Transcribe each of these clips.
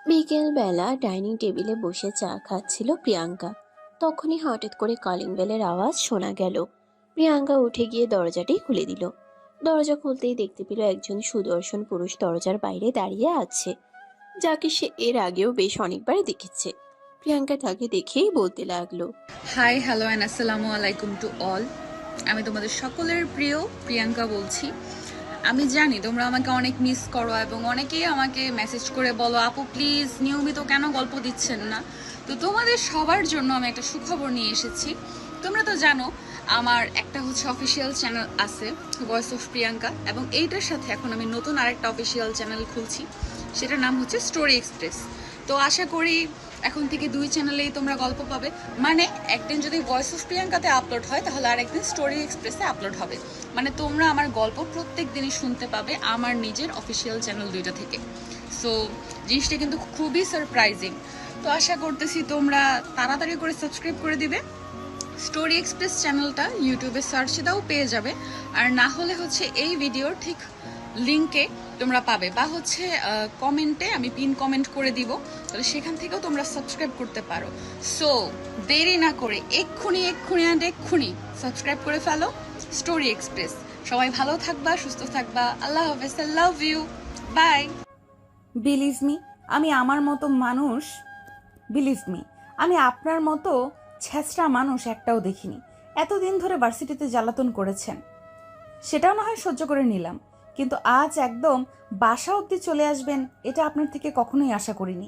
বিকেলবেলা ডাইনিং টেবিলে বসে চা খাচ্ছিল প্রিয়াঙ্কা। তখনই হঠাৎ করে কলিং বেলের আওয়াজ শোনা গেল। প্রিয়াঙ্কা উঠে গিয়ে দরজাটি খুলে দিল। দরজা খুলতেই দেখতে পেল একজন সুদর্শন পুরুষ দরজার বাইরে দাঁড়িয়ে আছে, যাকে সে এর আগেও বেশ অনেকবার দেখেছে। প্রিয়াঙ্কা তাকে দেখেই বলতে লাগলো, হাই হ্যালো অ্যান্ড আসসালামু আলাইকুম টু অল। আমি তোমাদের সকলের প্রিয় প্রিয়াঙ্কা বলছি। আমি জানি তোমরা আমাকে অনেক মিস করো এবং অনেকেই আমাকে মেসেজ করে বলো, আপু প্লিজ নিয়মিত কেন গল্প দিচ্ছেন না। তো তোমাদের সবার জন্য আমি একটা সুখবর নিয়ে এসেছি। তোমরা তো জানো আমার একটা হচ্ছে অফিসিয়াল চ্যানেল আছে, ভয়েস অফ প্রিয়াঙ্কা, এবং এইটার সাথে এখন আমি নতুন আরেকটা অফিসিয়াল চ্যানেল খুলছি, সেটার নাম হচ্ছে স্টোরি এক্সপ্রেস। তো আশা করি এখন থেকে দুই চ্যানেলেই তোমরা গল্প পাবে। মানে একদিন যদি ভয়েস অফ প্রিয়াঙ্কাতে আপলোড হয় তাহলে আরেকদিন স্টোরি এক্সপ্রেসে আপলোড হবে। মানে তোমরা আমার গল্প প্রত্যেক দিনই শুনতে পাবে আমার নিজের অফিসিয়াল চ্যানেল দুইটা থেকে। সো জিনিসটা কিন্তু খুবই সারপ্রাইজিং। তো আশা করতেছি তোমরা তাড়াতাড়ি করে সাবস্ক্রাইব করে দিবে। স্টোরি এক্সপ্রেস চ্যানেলটা ইউটিউবে সার্চে দাও, পেয়ে যাবে। আর না হলে হচ্ছে এই ভিডিওর ঠিক লিঙ্কে তোমরা পাবে, বা হচ্ছে কমেন্টে আমি পিন কমেন্ট করে দিব, তাহলে সেখান থেকেও তোমরা সাবস্ক্রাইব করতে পারো। সো দেরি না করে এক্ষুনি সাবস্ক্রাইব করে ফেলো স্টোরি এক্সপ্রেস। সবাই ভালো থাকবা, সুস্থ থাকবা। আল্লাহ হাফেজ, I love you, bye. Believe me, আমি আমার মতো মানুষ, বিলিভ মি, আমি আপনার মতো ছেঁচড়া মানুষ একটাও দেখিনি। এতদিন ধরে ভার্সিটিতে জ্বালাতন করেছেন, সেটাও না হয় সহ্য করে নিলাম, কিন্তু আজ একদম বাসা অবধি চলে আসবেন এটা আপনার থেকে কখনোই আশা করিনি।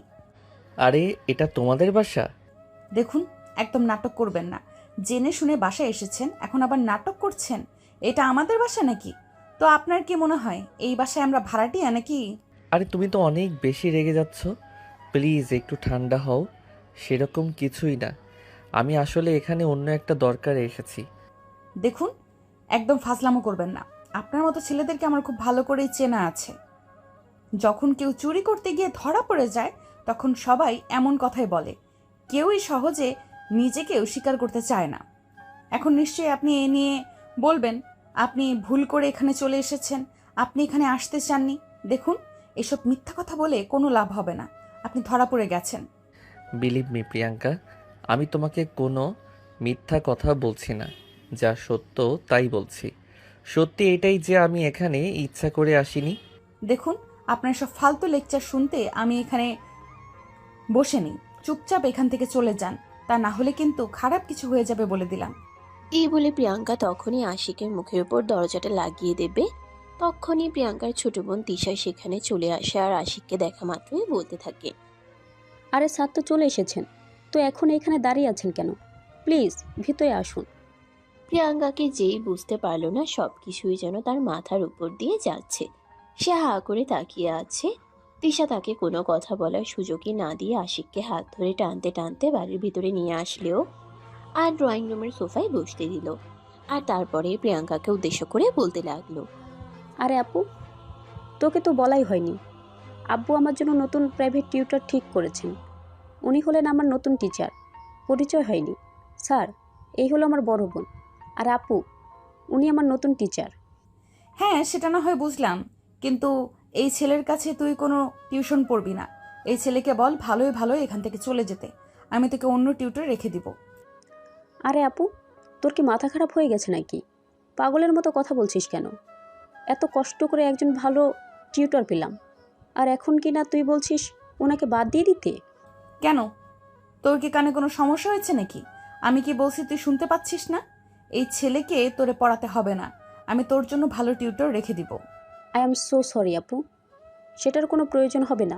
আরে এটা তোমাদের বাসা? দেখুন, একদম নাটক করবেন না। জেনে শুনে বাসায় এসেছেন, এখন আবার নাটক করছেন। এটা আমাদের বাসা নাকি? তো আপনার কি মনে হয় এই বাসায় আমরা ভাড়াটিয়া নাকি? আরে তুমি তো অনেক বেশি রেগে যাচ্ছ, প্লিজ একটু ঠান্ডা হও। সেরকম কিছুই না, আমি আসলে এখানে অন্য একটা দরকারে এসেছি। দেখুন, একদম ফাজলামো করবেন না। আপনার মতো ছেলেদেরকে আমার খুব ভালো করেই চেনা আছে। যখন কেউ চুরি করতে গিয়ে ধরা পড়ে যায় তখন সবাই এমন কথাই বলে, কেউই সহজে নিজেকে স্বীকার করতে চায় না। এখন নিশ্চয়ই আপনি এ নিয়ে বলবেন আপনি ভুল করে এখানে চলে এসেছেন, আপনি এখানে আসতে চাননি। দেখুন, এসব মিথ্যা কথা বলে কোনো লাভ হবে না, আপনি ধরা পড়ে গেছেন। বিলিভ মি প্রিয়াঙ্কা, আমি তোমাকে কোনো মিথ্যা কথা বলছি না, যা সত্য তাই বলছি। সত্যি এটাই যে আমি এখানে ইচ্ছা করে আসিনি। দেখুন, আপনার সব ফালতু লেকচার শুনতে আমি এখানে বসে নেই। চুপচাপ এখান থেকে চলে যান, তা না হলে কিন্তু খারাপ কিছু হয়ে যাবে বলে দিলাম। এই বলে প্রিয়াঙ্কা তখনই আশিকের মুখের উপর দরজাটা লাগিয়ে দেবে। তখনই প্রিয়াঙ্কার ছোট বোন তিশা সেখানে চলে আসে আর আশিককে দেখা মাত্রই বলতে থাকে, আরে স্যার তো চলে এসেছেন, তো এখন এখানে দাঁড়িয়ে আছেন কেন? প্লিজ ভিতরে আসুন। প্রিয়াঙ্কাকে যেই বুঝতে পারলো না সবকিছুই যেন তার মাথার উপর দিয়ে যাচ্ছে। সে হা করে তাকিয়ে আছে। তিশা তাকে কোনো কথা বলার সুযোগই না দিয়ে আশিককে হাত ধরে টানতে টানতে বাড়ির ভিতরে নিয়ে আসলেও আর ড্রয়িং রুমের সোফায় বসতে দিল। আর তারপরে প্রিয়াঙ্কাকে উদ্দেশ্য করে বলতে লাগলো, আরে আপু, তোকে তো বলাই হয়নি, আব্বু আমার জন্য নতুন প্রাইভেট টিউটর ঠিক করেছেন। উনি হলেন আমার নতুন টিচার। পরিচয় হয়নি স্যার, এই হলো আমার বড় বোন। আর আপু, উনি আমার নতুন টিচার। হ্যাঁ, সেটা না হয় বুঝলাম, কিন্তু এই ছেলের কাছে তুই কোনো টিউশন পড়বি না। এই ছেলেকে বল ভালোই ভালোই এখান থেকে চলে যেতে, আমি তোকে অন্য টিউটর রেখে দিব। আরে আপু, তোর কি মাথা খারাপ হয়ে গেছে নাকি? পাগলের মতো কথা বলছিস কেন? এত কষ্ট করে একজন ভালো টিউটর পেলাম, আর এখন কি না তুই বলছিস ওনাকে বাদ দিয়ে দিতে? কেন, তোর কি কানে কোনো সমস্যা হয়েছে নাকি? আমি কি বলছি তুই শুনতে পাচ্ছিস না? এই ছেলেকে তোরে পড়াতে হবে না, আমি তোর জন্য ভালো টিউটর রেখে দিব। আই এম সো সরি আপু, সেটার কোনো প্রয়োজন হবে না।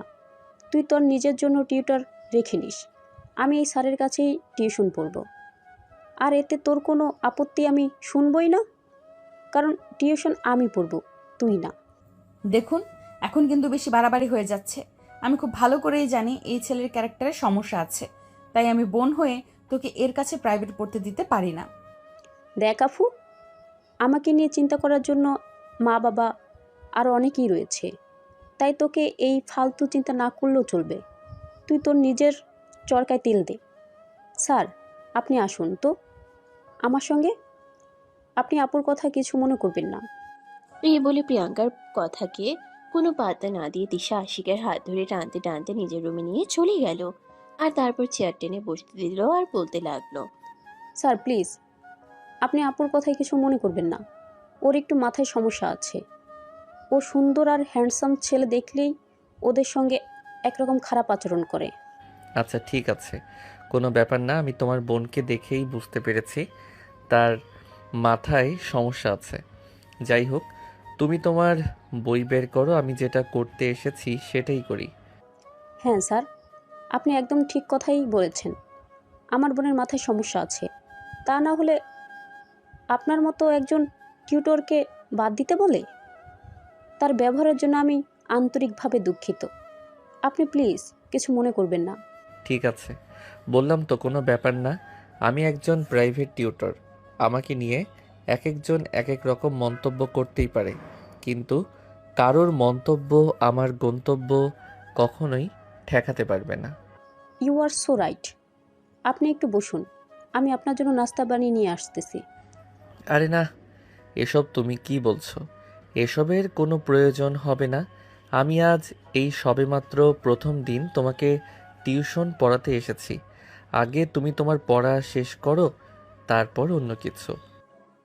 তুই তোর নিজের জন্য টিউটর রেখে নিস, আমি এই স্যারের কাছেই টিউশন পড়ব। আর এতে তোর কোনো আপত্তি আমি শুনবই না, কারণ টিউশন আমি পড়ব, তুই না। দেখুন, এখন কিন্তু বেশি বাড়াবাড়ি হয়ে যাচ্ছে। আমি খুব ভালো করেই জানি এই ছেলের ক্যারেক্টারে সমস্যা আছে, তাই আমি বোন হয়ে তোকে এর কাছে প্রাইভেট পড়তে দিতে পারি না। দেখ আফু, আমাকে নিয়ে চিন্তা করার জন্য মা বাবা আরও অনেকেই রয়েছে, তাই তোকে এই ফালতু চিন্তা না করলেও চলবে। তুই তোর নিজের চরকায় তেল দে। স্যার, আপনি আসুন তো আমার সঙ্গে, আপনি আপুর কথা কিছু মনে করবেন না। এই বলে প্রিয়াঙ্কার কথাকে কোনো পাত্তা না দিয়ে তিশা আশিকের হাত ধরে টানতে টানতে নিজের রুমে নিয়ে চলে গেল। আর তারপর চেয়ার টেনে বসতে দিল আর বলতে লাগলো, স্যার প্লিজ, আপনি আপুর কথায় কিছু মনে করবেন না। ওর একটু মাথায় সমস্যা আছে। ও সুন্দর আর হ্যান্ডসাম ছেলে দেখলেই ওদের সঙ্গে একরকম খারাপ আচরণ করে। আচ্ছা ঠিক আছে, কোনো ব্যাপার না। আমি তোমার বোনকে দেখেই বুঝতে পেরেছি তার মাথায় সমস্যা আছে। যাই হোক, তুমি তোমার বই বের করো, আমি যেটা করতে এসেছি সেটাই করি। হ্যাঁ স্যার, আপনি একদম ঠিক কথাই বলেছেন। আমার বোনের মাথায় সমস্যা আছে। তা না হলে আপনার মতো একজন টিউটরকে বাদ দিতে বলে? তার ব্যবহারের জন্য আমি আন্তরিকভাবে দুঃখিত। আপনি প্লিজ কিছু মনে করবেন না। ঠিক আছে, বললাম তো কোনো ব্যাপার না। আমি একজন প্রাইভেট টিউটর, আমাকে নিয়ে এক একজন এক এক রকম মন্তব্য করতেই পারে, কিন্তু কারোর মন্তব্য আমার গন্তব্য কখনোই ঠেকাতে পারবে না। You are so right. আপনি একটু বসুন, আমি আপনার জন্য নাস্তা বানিয়ে নিয়ে আসতেছি। আরে না, এসব তুমি কি বলছো? এসবের কোনো প্রয়োজন হবে না। আমি আজ এই সবেমাত্র প্রথম দিন তোমাকে টিউশন পড়াতে এসেছি। আগে তুমি তোমার পড়া শেষ করো, তারপর অন্য কিছু।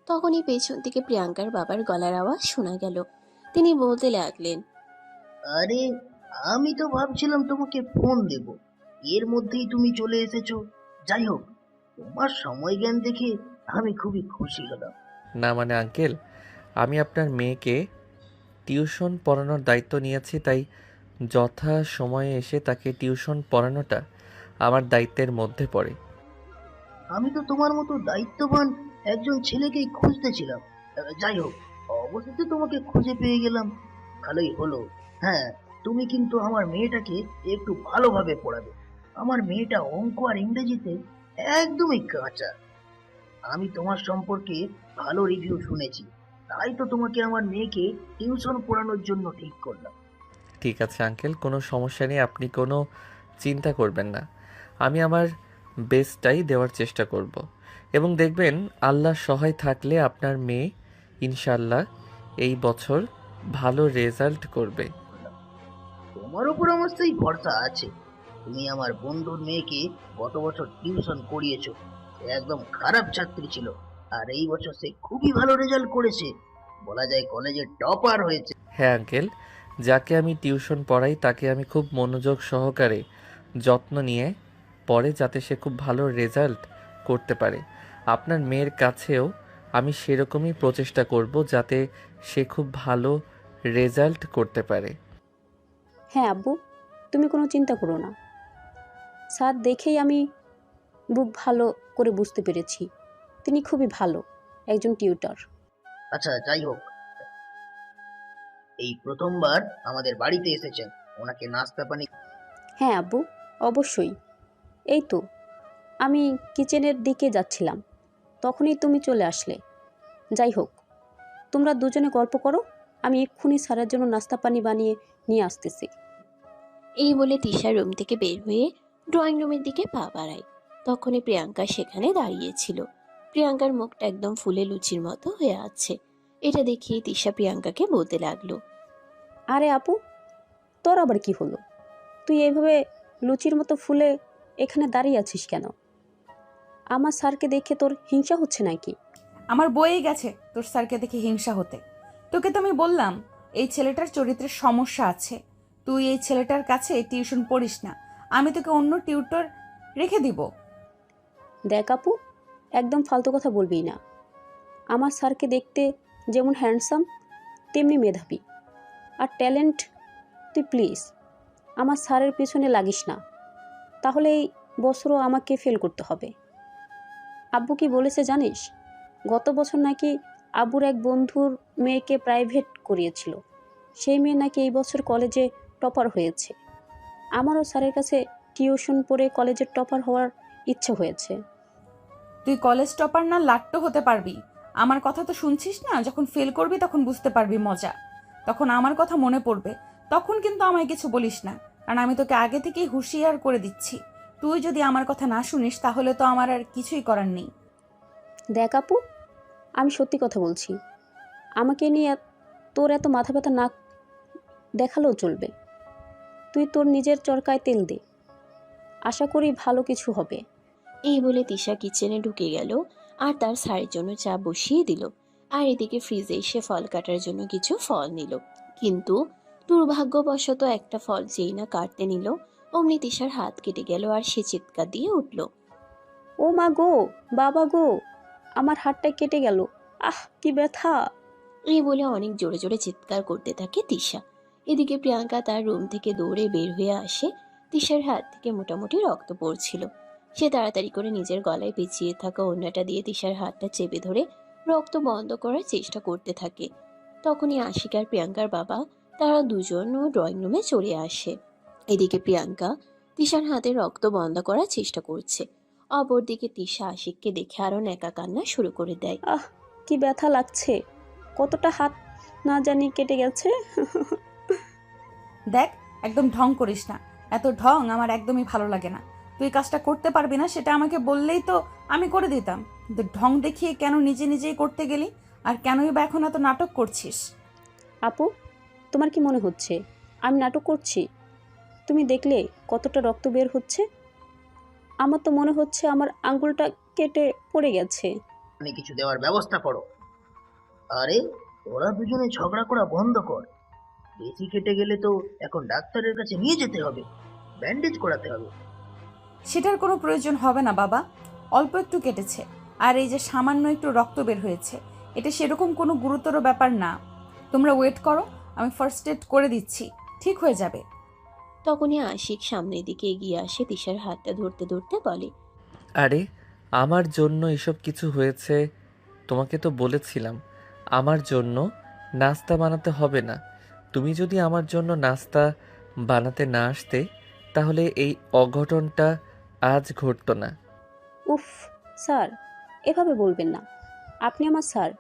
তখনই পেছন থেকে প্রিয়াঙ্কার বাবার গলার আওয়াজ শোনা গেল। তিনি বলতে লাগলেন, আরে, আমি তো ভাবছিলাম তোমাকে ফোন দেব, এর মধ্যেই তুমি চলে এসেছো। যাই হোক, তোমার সময় জ্ঞান দেখে আমি খুবই খুশি হলাম। না মানে আঙ্কেল, আমি আপনার মেয়েকে টিউশন পড়ানোর দায়িত্ব নিয়েছি, তাই যথা সময়ে এসে তাকে টিউশন পড়ানোটা আমার দায়িত্বের মধ্যে পড়ে। আমি তো তোমার মতো দায়িত্ববান একজন ছেলেকেই খুঁজতেছিলাম। যাই হোক, অবশেষে তোমাকে খুঁজে পেয়ে গেলাম, ভালোই হলো। হ্যাঁ, তুমি কিন্তু আমার মেয়েটাকে একটু ভালোভাবে পড়াবে। আমার মেয়েটা অঙ্ক আর ইংরেজিতে একদমই কাঁচা। আমি তোমার সম্পর্কে ভালো রিভিউ শুনেছি, তাই তো তোমাকে আমার মেয়েকে টিউশন পড়ানোর জন্য ঠিক করলাম। ঠিক আছে আঙ্কেল, কোনো সমস্যা নেই, আপনি কোনো চিন্তা করবেন না। আমি আমার বেস্টটাই দেওয়ার চেষ্টা করব, এবং দেখবেন আল্লাহ সহায় থাকলে আপনার মেয়ে ইনশাল্লাহ এই বছর ভালো রেজাল্ট করবে। তোমার উপর আমার সেই ভরসা আছে। তুমি আমার বন্ধুর মেয়েকে গত বছর টিউশন করিয়েছো, সে একদম খারাপ ছাত্রী ছিল, আর এই বছর সে খুবই ভালো রেজাল্ট করেছে, বলা যায় কলেজের টপার হয়েছে। হ্যাঁ আঙ্কেল, যাকে আমি টিউশন পড়াই তাকে আমি খুব মনোযোগ সহকারে যত্ন নিয়ে পড়ে, যাতে সে খুব ভালো রেজাল্ট করতে পারে। আপনার মেয়ের কাছেও আমি সেরকমই প্রচেষ্টা করব যাতে সে খুব ভালো রেজাল্ট করতে পারে। হ্যাঁ আব্বু, তুমি কোনো চিন্তা করো না। স্যার দেখেই আমি বুক ভালো করে বুঝতে পেরেছি তিনি খুবই ভালো একজন টিউটর। আচ্ছা, যাই হোক, এই প্রথমবার আমাদের বাড়িতে এসেছেন, ওনাকে নাস্তা পানি। হ্যাঁ আব্বু, অবশ্যই। এই তো আমি কিচেনের দিকে যাচ্ছিলাম, তখনই তুমি চলে আসলে। যাই হোক, তোমরা দুজনে গল্প করো, আমি এক্ষুনি স্যারের জন্য নাস্তা পানি বানিয়ে নিয়ে আসতেছি। এই বলে তিশা রুম থেকে বের হয়ে ড্রয়িং রুমের দিকে পা বাড়ায়। তখনই প্রিয়াঙ্কা সেখানে দাঁড়িয়েছিল। প্রিয়াঙ্কার মুখটা একদম ফুলে লুচির মতো হয়ে আছে। এটা দেখিয়ে তিশা প্রিয়াঙ্কাকে বলতে লাগলো, আরে আপু, তোর আবার কি হলো? তুই এইভাবে লুচির মতো ফুলে এখানে দাঁড়িয়ে আছিস কেন? আমার স্যারকে দেখে তোর হিংসা হচ্ছে নাকি? আমার বইয়ে গেছে তোর স্যারকে দেখে হিংসা হতে। তোকে তো আমি বললাম এই ছেলেটার চরিত্রের সমস্যা আছে, তুই এই ছেলেটার কাছে টিউশন পড়িস না, আমি তোকে অন্য টিউটর রেখে দিব। দেখ আপু, একদম ফালতু কথা বলবি না। আমার স্যারকে দেখতে যেমন হ্যান্ডসাম তেমনি মেধাবী আর ট্যালেন্ট। তুই প্লিজ আমার স্যারের পিছনে লাগিস না, তাহলে এই বছরও আমাকে ফেল করতে হবে। আব্বু কি বলেছে জানিস? গত বছর নাকি আব্বুর এক বন্ধুর মেয়েকে প্রাইভেট করিয়েছিল, সেই মেয়ে নাকি এই বছর কলেজে টপার হয়েছে। আমারও স্যারের কাছে টিউশন পড়ে কলেজের টপার হওয়ার ইচ্ছে হয়েছে। তুই কলেজ টপার না লাট্টো হতে পারবি। আমার কথা তো শুনছিস না? যখন ফেল করবি তখন বুঝতে পারবি মজা, তখন আমার কথা মনে পড়বে, তখন কিন্তু আমায় কিছু বলিস না, কারণ আমি তোকে আগে থেকেই হুঁশিয়ার করে দিচ্ছি। তুই যদি আমার কথা না শুনিস তাহলে তো আমার আর কিছুই করার নেই। দেখ আপু, আমি সত্যি কথা বলছি। আমাকে নিয়ে তোর এত মাথা ব্যথা না দেখালেও চলবে। তুই তোর নিজের চরকায় তেল দে, আশা করি ভালো কিছু হবে। এই বলে তিশা কিচেনে ঢুকে গেল আর তার স্যারের জন্য চা বসিয়ে দিল। আর এদিকে ফ্রিজে এসে ফল কাটার জন্য কিছু ফল নিল, কিন্তু দুর্ভাগ্যবশত একটা ফল যেই না কাটতে নিল অমনি তিশার হাত কেটে গেল আর সে চিৎকার দিয়ে উঠল। ও মা গো, বাবা গো, আমার হাতটা কেটে গেল, আহ কি ব্যথা! এই বলে অনেক জোরে জোরে চিৎকার করতে থাকে তিশা। এদিকে প্রিয়াঙ্কা তার রুম থেকে দৌড়ে বের হয়ে আসে। তিশার হাত থেকে মোটামুটি রক্ত পড়ছিল। সে তাড়াতাড়ি করে নিজের গলায় পেঁচিয়ে থাকা ওড়নাটা দিয়ে তিশার হাতটা চেপে ধরে রক্ত বন্ধ করার চেষ্টা করতে থাকে। তখনই আশিক আর প্রিয়াঙ্কার বাবা তারা দুজনও ড্রয়িং রুমে চলে আসে। এদিকে প্রিয়াঙ্কা তিশার হাতে রক্ত বন্ধ করার চেষ্টা করছে। অপরদিকে তিশা আশিককে দেখে আরো ন্যাকা কান্না শুরু করে দেয়। আহ কি ব্যথা লাগছে, কতটা হাত না জানি কেটে গেছে। দেখ, একদম ঢং করিস না। এত ঢং আমার একদমই ভালো লাগে না। তুই কাজটা করতে পারবি না সেটা আমাকে বললেই তো আমি করে দিতাম, কিন্তু ঢং দেখিয়ে কেন নিজে নিজেই করতে গেলি? আর কেনই বা এখন এত নাটক করছিস? আপু, তোমার কি মনে হচ্ছে আমি নাটক করছি? তুমি দেখলে কতটা রক্ত বের হচ্ছে। আমার তো মনে হচ্ছে আমার আঙ্গুলটা কেটে পড়ে গেছে। আমি কিছু দেওয়ার ব্যবস্থা করো। আরে, ওরা দুজনে ঝগড়া করা বন্ধ কর। বেশি কেটে গেলে তো এখন ডাক্তারের কাছে নিয়ে যেতে হবে, ব্যান্ডেজ করাতে হবে। সেটার কোনো প্রয়োজন হবে না বাবা, অল্প একটু কেটেছে। আর এই যে সামান্য একটু রক্ত বের হয়েছে, এটা সেরকম কোনো গুরুতর ব্যাপার না। তোমরা ওয়েট করো, আমি ফার্স্ট এড করে দিচ্ছি, ঠিক হয়ে যাবে। তখনই আশিক সামনের দিকে এগিয়ে আসে, তিশার হাতটা ধরতে ধরতে বলে। আরে, আমার জন্য এসব কিছু হয়েছে। তোমাকে তো বলেছিলাম আমার জন্য নাস্তা বানাতে হবে না। তুমি যদি আমার জন্য নাস্তা বানাতে না আসতে তাহলে এই অঘটনটা আজ ঘটতো না। উফ স্যার, এভাবে বলবেন না। আপনি আমার স্যার,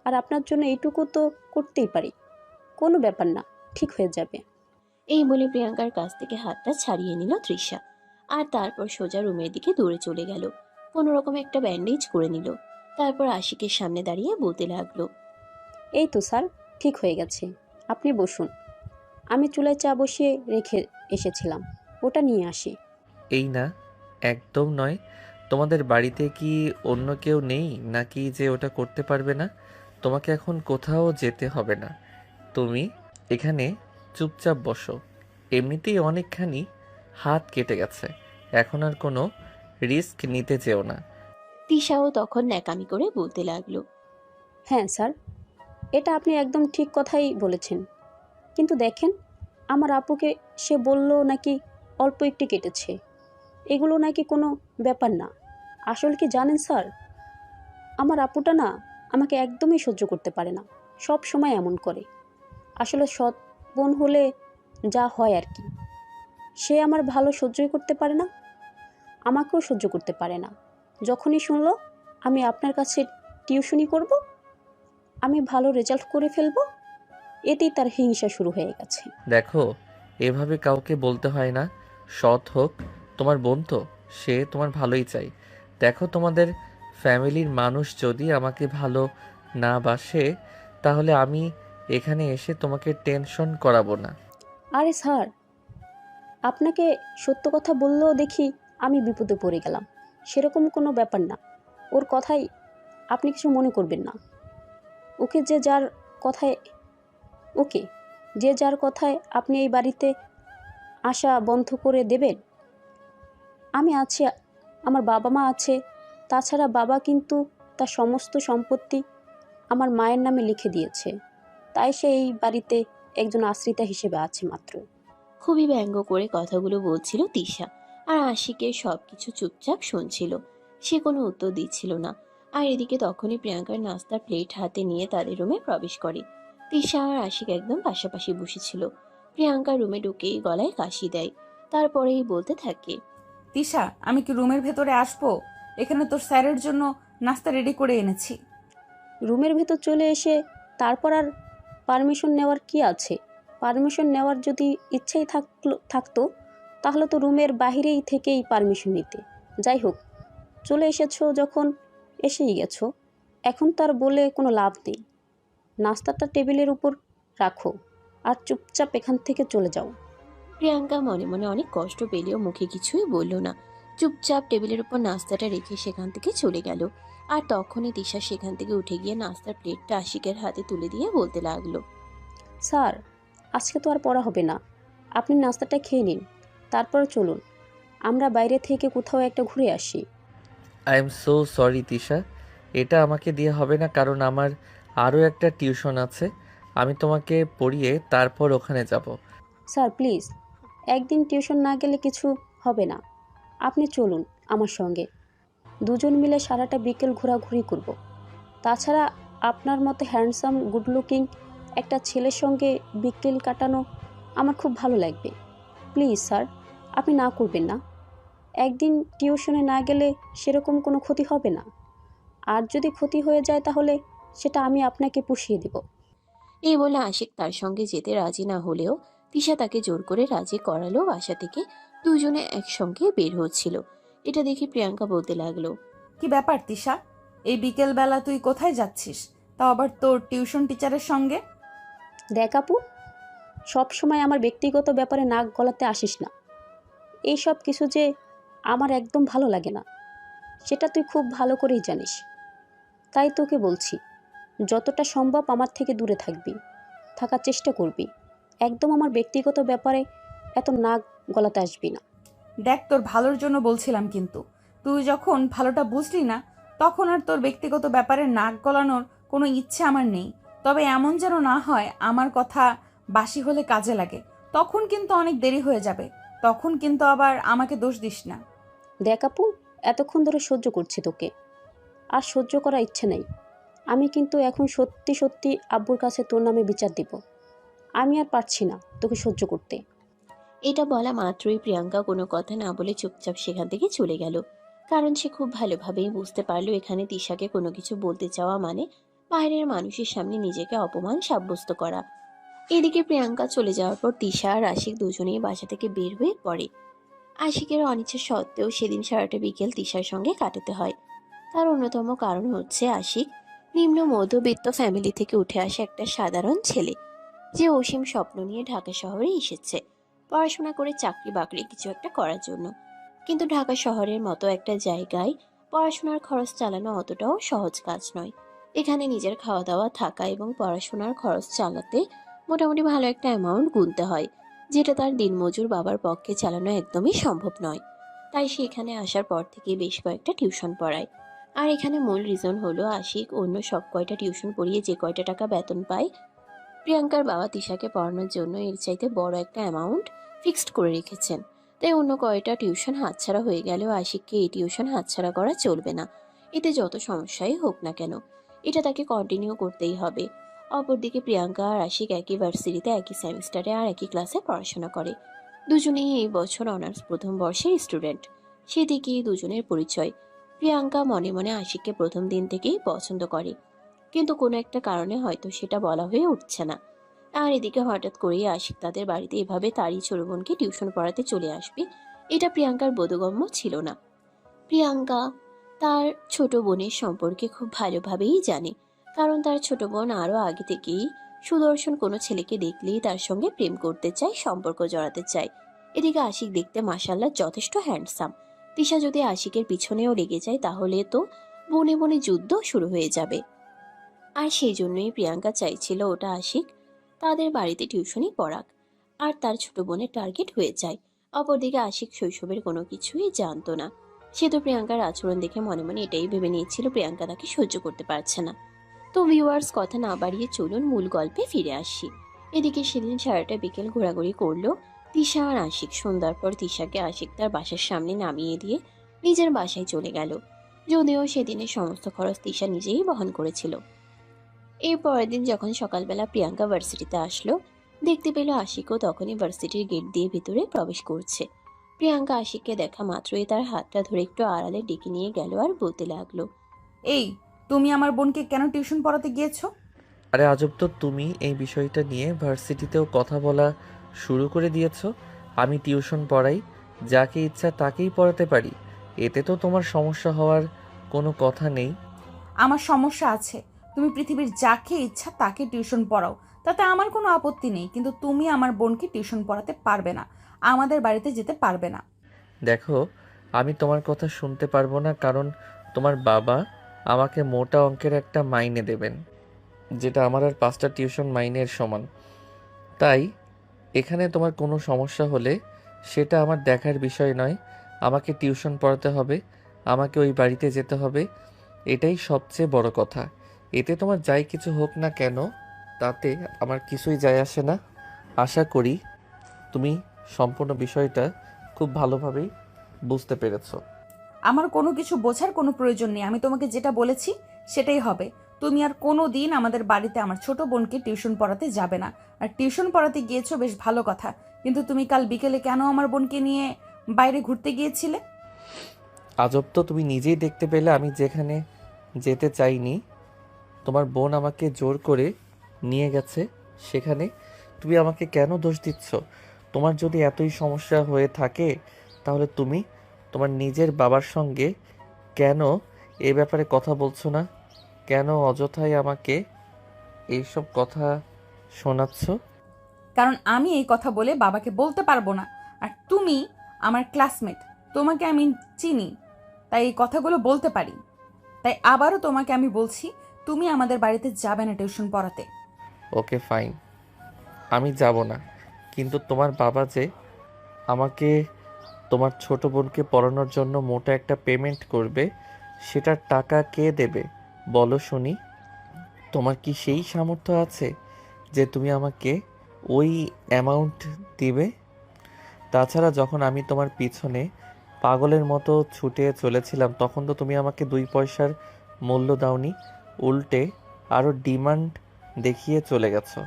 আর আপনার জন্য এইটুকু তো করতেই পারি। কোনো ব্যাপার না, ঠিক হয়ে যাবে। এই বলে প্রিয়াঙ্কার কাছ থেকে হাতটা ছাড়িয়ে নিল তৃষা। আর তারপর সোজা রুমের দিকে দৌড়ে চলে গেল। কোনো রকম একটা ব্যান্ডেজ করে নিল। তারপর আশিকের সামনে দাঁড়িয়ে বলতে লাগলো। এই তো স্যার, ঠিক হয়ে গেছে। আপনি বসুন, আমি চুলায় চা বসিয়ে রেখে এসেছিলাম, ওটা নিয়ে আসি। এই না, একদম নয়। তোমাদের বাড়িতে কি অন্য কেউ নেই নাকি যে ওটা করতে পারবে না? তোমাকে এখন কোথাও যেতে হবে না, তুমি এখানে চুপচাপ বসো। এমনিতেই অনেকখানি হাত কেটে গেছে, এখন আর কোনো রিস্ক নিতে যেও না। তিশাও তখন ন্যাকামি করে বলতে লাগলো। হ্যাঁ স্যার, এটা আপনি একদম ঠিক কথাই বলেছেন। কিন্তু দেখেন, আমার আপুকে সে বলল নাকি অল্প একটু কেটেছে, এগুলো নাকি কোনো ব্যাপার না। আসলে কি জানেন স্যার, আমার আপুটা না আমাকে একদমই সহ্য করতে পারে না, সব সময় এমন করে। আসলে সৎ বোন হলে যা হয় আর কি। সে আমার ভালো সহ্যই করতে পারে না, আমাকেও সহ্য করতে পারে না। যখনই শুনলো আমি আপনার কাছে টিউশনি করব, আমি ভালো রেজাল্ট করে ফেলবো, এতেই তার হিংসা শুরু হয়ে গেছে। দেখো, এভাবে কাউকে বলতে হয় না। সৎ হোক, তোমার বোন তো, সে তোমার ভালোই চাই। দেখো, তোমাদের ফ্যামিলির মানুষ যদি আমাকে ভালো না বাসে তাহলে আমি এখানে এসে তোমাকে টেনশন করাবো না। আরে স্যার, আপনাকে সত্য কথা বললেও দেখি আমি বিপদে পড়ে গেলাম, সেরকম কোনো ব্যাপার না। ওর কথাই আপনি কিছু মনে করবেন না। ওকে যে যার কথায় ওকে যে যার কথায় আপনি এই বাড়িতে আসা বন্ধ করে দেবেন। আমি আছি, আমার বাবা মা আছে। তাছাড়া বাবা কিন্তু তার সমস্ত সম্পত্তি আমার মায়ের নামে লিখে দিয়েছে, তাই সে এই বাড়িতে একজন আশ্রিতা হিসেবে আছে মাত্র। খুবই ব্যঙ্গ করে কথাগুলো বলছিল তিশা। আর আশিকের সবকিছু চুপচাপ শুনছিল, সে কোনো উত্তর দিচ্ছিল না। আর এদিকে তখনই প্রিয়াঙ্কার নাস্তার প্লেট হাতে নিয়ে তাদের রুমে প্রবেশ করে। তিশা আর আশিক একদম পাশাপাশি বসেছিল। প্রিয়াঙ্কা রুমে ঢুকেই গলায় কাশি দেয়, তারপরেই বলতে থাকে। তিশা, আমি কি রুমের ভেতরে আসবো? এখানে তোর স্যারের জন্য নাস্তা রেডি করে এনেছি। রুমের ভেতর চলে এসে তারপর আর পারমিশন নেওয়ার কি আছে? পারমিশন নেওয়ার যদি ইচ্ছেই থাকতো তাহলে তো রুমের বাহিরেই থেকেই পারমিশন নিতে। যাই হোক, চলে এসেছো যখন এসেই গেছো, এখন তার বলে কোনো লাভ নেই। নাস্তাটা টেবিলের উপর রাখো, আর চুপচাপ এখান থেকে চলে যাও। প্রিয়াঙ্কা মনে মনে অনেক কষ্ট পেলেও মুখে কিছুই বলল না। চুপচাপ টেবিলের উপর নাস্তাটা রেখে সেখান থেকে চলে গেল। আর তখনই তিশা সেখান থেকে উঠে গিয়ে নাস্তার প্লেটটা আশিকের হাতে তুলে দিয়ে বলতে লাগলো, স্যার, আজকে তো আর পড়া হবে না, আপনি নাস্তাটা খেয়ে নিন, তারপর চলুন আমরা বাইরে থেকে কোথাও একটা ঘুরে আসি। I am so sorry Tisha, এটা আমাকে দিয়ে হবে না, কারণ আমার আরও একটা টিউশন আছে। আমি তোমাকে পড়িয়ে তারপর ওখানে যাব। স্যার প্লিজ, একদিন টিউশন না গেলে কিছু হবে না, আপনি চলুন আমার সঙ্গে, দুজন মিলে সারাটা বিকেল ঘোরাঘুরি করব। তাছাড়া আপনার মতো হ্যান্ডসাম গুড লুকিং একটা ছেলের সঙ্গে বিকেল কাটানো আমার খুব ভালো লাগবে। প্লিজ স্যার, আপনি না করবেন না। একদিন টিউশনে না গেলে সেরকম কোনো ক্ষতি হবে না, আর যদি ক্ষতি হয়ে যায় তাহলে সেটা আমি আপনাকে পুষিয়ে দেব। এই বলে আশিক তার সঙ্গে যেতে রাজি না হলেও তিশা তাকে জোর করে রাজি করালো। বাসা থেকে দুজনে একসঙ্গে বের হচ্ছিল। এটা দেখে প্রিয়াঙ্কা বলতে লাগলো, কি ব্যাপার তিশা, এই বিকেলবেলা তুই কোথায় যাচ্ছিস, তাও আবার তোর টিউশন টিচারের সঙ্গে? দেখ আপু, সবসময় আমার ব্যক্তিগত ব্যাপারে নাক গলাতে আসিস না। এই সব কিছু যে আমার একদম ভালো লাগে না, সেটা তুই খুব ভালো করেই জানিস। তাই তোকে বলছি, যতটা সম্ভব আমার থেকে দূরে থাকবি, থাকার চেষ্টা করবি। একদম আমার ব্যক্তিগত ব্যাপারে এত নাক গলাতে আসবি না। দেখ, তোর ভালোর জন্য বলছিলাম, কিন্তু তুই যখন ভালোটা বুঝলি না তখন আর তোর ব্যক্তিগত ব্যাপারে নাক গলানোর কোনো ইচ্ছে আমার নেই। তবে এমন যেন না হয় আমার কথা বাসি হলে কাজে লাগে, তখন কিন্তু অনেক দেরি হয়ে যাবে, তখন কিন্তু আবার আমাকে দোষ দিস না। দেখ আপু, এতক্ষণ ধরে সহ্য করছি তোকে, আর সহ্য করার ইচ্ছে নেই। আমি কিন্তু এখন সত্যি সত্যি আব্বুর কাছে তোর নামে বিচার দিব। আমি আর পারছি না তোকে সহ্য করতে। এটা বলা মাত্রই প্রিয়াঙ্কা কোনো কথা না বলে চুপচাপ সেখান থেকে চলে গেল। কারণ সে খুব ভালোভাবেই বুঝতে পারলো এখানে তিশাকে কোনো কিছু বলতে চাওয়া মানে বাইরের মানুষের সামনে নিজেকে অপমান সাব্যস্ত করা। এদিকে প্রিয়াঙ্কা চলে যাওয়ার পর তিশা আর আশিক দুজনেই বাসা থেকে বের হয়ে পড়ে। আশিকের অনিচ্ছা সত্ত্বেও সেদিন সারাটা বিকেল তিশার সঙ্গে কাটাতে হয়। তার অন্যতম কারণ হচ্ছে আশিক নিম্ন মধ্যবিত্ত ফ্যামিলি থেকে উঠে আসা একটা সাধারণ ছেলে, যে অসীম স্বপ্ন নিয়ে ঢাকা শহরে এসেছে পড়াশোনা করে চাকরি বাকরি কিছু একটা করার জন্য। কিন্তু ঢাকা শহরের মতো একটা জায়গায় পড়াশোনার খরচ চালানো অতটাও সহজ কাজ নয়। এখানে নিজের খাওয়া দাওয়া, থাকা এবং পড়াশোনার খরচ চালাতে মোটামুটি ভালো একটা অ্যামাউন্ট গুনতে হয়, যেটা তার দিনমজুর বাবার পক্ষে চালানো একদমই সম্ভব নয়। তাই সে এখানে আসার পর থেকে বেশ কয়েকটা টিউশন পড়ায়। আর এখানে মূল রিজন হলো আশিক অন্য সব কয়টা টিউশন পড়িয়ে যে কয়টা টাকা বেতন পায়, প্রিয়াঙ্কার বাবা তিশাকে পড়ানোর জন্য এর চাইতে বড় একটা অ্যামাউন্ট ফিক্সড করে রেখেছেন। তাই অন্য কয়টা টিউশন হাতছাড়া হয়ে গেলেও আশিককে এই টিউশন হাতছাড়া করা চলবে না। এতে যত সমস্যাই হোক না কেন এটা তাকে কন্টিনিউ করতেই হবে। অপরদিকে প্রিয়াঙ্কা আর আশিক একই ভার্সিটিতে একই সেমিস্টারে আর একই ক্লাসে পড়াশোনা করে। দুজনেই এই বছর অনার্স প্রথম বর্ষের স্টুডেন্ট। সেদিকেই দুজনের পরিচয়। প্রিয়াঙ্কা মনে মনে আশিককে প্রথম দিন থেকেই পছন্দ করে, কিন্তু কোনো একটা কারণে হয়তো সেটা বলা হয়ে উঠছে না। আর এদিকে হঠাৎ করেই আশিক তাদের বাড়িতে এভাবে তারই ছোট বোনকে টিউশন পড়াতে চলে আসবে, এটা প্রিয়াঙ্কার বোধগম্য ছিল না। প্রিয়াঙ্কা তার ছোট বোনের সম্পর্কে খুব ভালোভাবেই জানে, কারণ তার ছোট বোন আরও আগে থেকেই সুদর্শন কোনো ছেলেকে দেখলেই তার সঙ্গে প্রেম করতে চায়, সম্পর্ক জড়াতে চায়। এদিকে আশিক দেখতে মাশাআল্লাহ যথেষ্ট হ্যান্ডসাম। তিশা যদি আশিকের পিছনেও লেগে যায় তাহলে তো বনে বনে যুদ্ধ শুরু হয়ে যাবে। আর সেই জন্যই প্রিয়াঙ্কা চাইছিল ওটা আশিক তাদের বাড়িতে টিউশনই পড়াক, আর তার ছোট বোনের টার্গেট হয়ে যায়। অপরদিকে আশিক শৈশবের কোনো কিছুই জানতো না। সে তো প্রিয়াঙ্কার আচরণ দেখে মনে মনে এটাই ভেবে নিয়েছিল প্রিয়াঙ্কা তাকে সহ্য করতে পারছে না। তো ভিউয়ার্স, কথা না বাড়িয়ে চলুন মূল গল্পে ফিরে আসি। এদিকে সেদিন সারাটা বিকেল ঘোরাঘুরি করলো তিশা আর আশিক। সন্ধ্যার পর তিশাকে আশিক তার বাসার সামনে নামিয়ে দিয়ে নিজের বাসায় চলে গেল, যদিও সেদিনের সমস্ত খরচ তিশা নিজেই বহন করেছিল। এর পরের দিন যখন সকালবেলা প্রিয়াঙ্কা ভার্সিটিতে আসলো, দেখতে পেল আশিকও তখনই ভার্সিটির গেট দিয়ে ভিতরে প্রবেশ করছে। প্রিয়াঙ্কা আশিককে দেখা মাত্রই তার হাতটা ধরে একটু আড়ালে ডেকে নিয়ে গেল আর বলতে লাগলো, এই, তুমি আমার বোনকে কেন টিউশন পড়াতে গিয়েছো? আরে আজব তো, তুমি এই বিষয়টা নিয়ে ভার্সিটিতেও কথা বলা শুরু করে দিয়েছো। আমি টিউশন পড়াই, যাকে ইচ্ছা তাকেই পড়াতে পারি, এতে তো তোমার সমস্যা হওয়ার কোনো কথা নেই। আমার সমস্যা আছে। তুমি পৃথিবীর যাকে ইচ্ছা তাকে টিউশন পড়াও, তাতে আমার কোনো আপত্তি নেই, কিন্তু তুমি আমার বোনকে টিউশন পড়াতে পারবে না, আমাদের বাড়িতে যেতে পারবে না। দেখো, আমি তোমার কথা শুনতে পারবো না, কারণ তোমার বাবা আমাকে মোটা অঙ্কের একটা মাইনে দেবেন, যেটা আমার আর 5টা টিউশন মাইনের সমান। তাই এখানে তোমার কোনো সমস্যা হলে সেটা আমার দেখার বিষয় নয়। আমাকে টিউশন পড়াতে হবে, আমাকে ওই বাড়িতে যেতে হবে, এটাই সবচেয়ে বড় কথা। এতে তোমার যাই কিছু হোক না কেন, তাতে আমার কিছুই যায় আসে না। আশা করি তুমি সম্পূর্ণ বিষয়টা খুব ভালোভাবেই বুঝতে পেরেছো। আমার কোনো কিছু বোঝার কোনো প্রয়োজন নেই, আমি তোমাকে যেটা বলেছি সেটাই হবে। তুমি আর কোনো দিন আমাদের বাড়িতে আমার ছোট বোনকে টিউশন পড়াতে যাবে না। আর টিউশন পড়াতে গিয়েছো বেশ ভালো কথা, কিন্তু তুমি কাল বিকেলে কেন আমার বোনকে নিয়ে বাইরে ঘুরতে গিয়েছিলে? আজব তো, তুমি নিজেই দেখতে পেলে আমি যেখানে যেতে চাইনি তোমার বোন আমাকে জোর করে নিয়ে গেছে সেখানে। তুমি আমাকে কেন দোষ দিচ্ছ? তোমার যদি এতই সমস্যা হয়ে থাকে তাহলে তুমি তোমার নিজের বাবার সঙ্গে কেন এ ব্যাপারে কথা বলছো না? কেন অযথাই আমাকে এইসব কথা শোনাচ্ছ? কারণ আমি এই কথা বলে বাবাকে বলতে পারবো না। আর তুমি আমার ক্লাসমেট, তোমাকে আমি চিনি, তাই এই কথাগুলো বলতে পারি। তাই আবারও তোমাকে আমি বলছি, তুমি আমাদের বাড়িতে যাবে না টিউশন পড়াতে। ওকে ফাইন, আমি যাব না। কিন্তু তোমার বাবা যে আমাকে তোমার ছোট বোনকে পড়ানোর জন্য মোটা একটা পেমেন্ট করবে, সেটার টাকা কে দেবে বলো শুনি? তোমার কি সেই সামর্থ্য আছে যে তুমি আমাকে ওই অ্যামাউন্ট দিবে? তাছাড়া যখন আমি তোমার পিছনে পাগলের মতো ছুটে চলেছিলাম তখন তো তুমি আমাকে 2 পয়সার মূল্য দাওনি, উল্টে আরও ডিমান্ড দেখিয়ে চলে গেছো।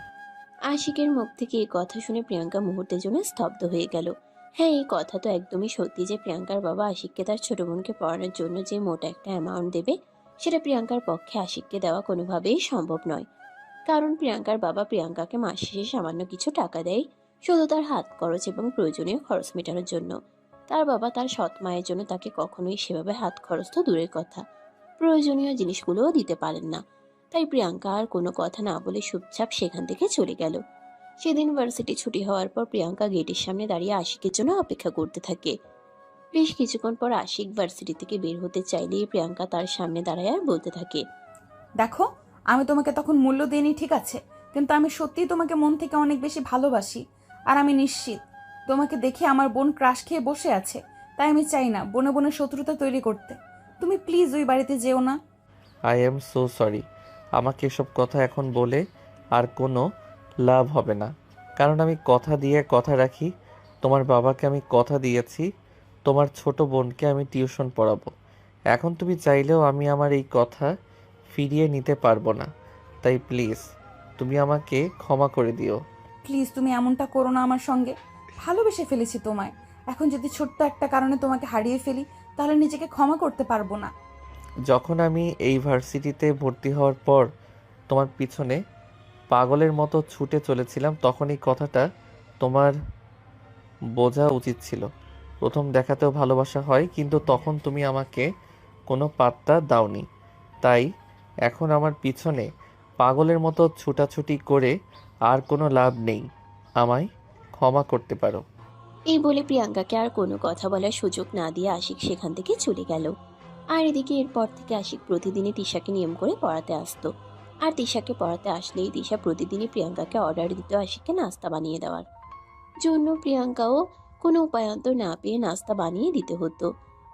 আশিকের মুখ থেকে এই কথা শুনে প্রিয়াঙ্কা মুহূর্তের জন্য স্তব্ধ হয়ে গেল। হ্যাঁ, এই কথা তো একদমই সত্যি যে প্রিয়াঙ্কার বাবা আশিককে তার ছোট বোনকে পড়ানোর জন্য যে মোটা একটা অ্যামাউন্ট দেবে, সেটা প্রিয়াঙ্কার পক্ষে আশিককে দেওয়া কোনোভাবেই সম্ভব নয়। কারণ প্রিয়াঙ্কার বাবা প্রিয়াঙ্কাকে মাস শেষে সামান্য কিছু টাকা দেয়, শুধু তার হাত খরচ এবং প্রয়োজনীয় খরচ মেটানোর জন্য। তার বাবা তার সৎ মায়ের জন্য তাকে কখনোই সেভাবে হাত খরচ তো দূরের কথা, প্রয়োজনীয় জিনিসগুলোও দিতে পারেন না। তাই প্রিয়াঙ্কা আর কোনো কথা না বলে চুপচাপ সেখান থেকে চলে গেল। সেদিন ভার্সিটি ছুটি হওয়ার পর প্রিয়াঙ্কা গেটের সামনে দাঁড়িয়ে আশিকের জন্য অপেক্ষা করতে থাকে। বেশ কিছুক্ষণ পর আশিক ভার্সিটি থেকে বের হতে চাইলেই প্রিয়াঙ্কা তার সামনে দাঁড়ায় আর বলতে থাকে, দেখো, আমি তোমাকে তখন মূল্য দিইনি ঠিক আছে, কিন্তু আমি সত্যিই তোমাকে মন থেকে অনেক বেশি ভালোবাসি। আর আমি নিশ্চিত তোমাকে দেখে আমার বোন ক্রাশ খেয়ে বসে আছে, তাই আমি চাই না বনে বনে শত্রুতা তৈরি করতে। তুমি প্লিজ ওই বাড়িতে যেও না। I am so sorry. আমাকে এসব কথা এখন বলে আর কোনো লাভ হবে না, কারণ আমি কথা দিয়ে কথা রাখি। তোমার বাবাকে আমি কথা দিয়েছি তোমার ছোট বোনকে আমি টিউশন পড়াবো। এখন তুমি চাইলেও আমি আমার এই কথা ফিরিয়ে নিতে পারবো না। তাই প্লিজ তুমি আমাকে ক্ষমা করে দিও। প্লিজ তুমি এমনটা করো না আমার সঙ্গে। ভালোবেসে ফেলেছি তোমায়, এখন যদি ছোট্ট একটা কারণে তোমাকে হারিয়ে ফেলি তাহলে নিজেকে ক্ষমা করতে পারবো না। যখন আমি এই ভার্সিটিতে ভর্তি হওয়ার পর তোমার পিছনে পাগলের মতো ছুটে চলেছিলাম তখন এই কথাটা তোমার বোঝা উচিত ছিল। প্রথম দেখাতেও ভালোবাসা হয়, কিন্তু তখন তুমি আমাকে কোনো পাত্তা দাওনি। তাই এখন আমার পিছনে পাগলের মতো ছুটাছুটি করে আর কোনো লাভ নেই। আমায় ক্ষমা করতে পারো। এই বলে প্রিয়াঙ্কাকে আর কোনো কথা বলার সুযোগ না দিয়ে আশিক সেখান থেকে চলে গেল। আর এদিকে এরপর থেকে আশিক প্রতিদিনই তিশাকে নিয়ম করে পড়াতে আসতো। আর তিশাকে পড়াতে আসলেই তিশা প্রতিদিনই প্রিয়াঙ্কাকে অর্ডার দিত আশিককে নাস্তা বানিয়ে দেওয়ার জন্য। প্রিয়াঙ্কাও কোনো উপায়ন্তর না পেয়ে নাস্তা বানিয়ে দিতে হতো।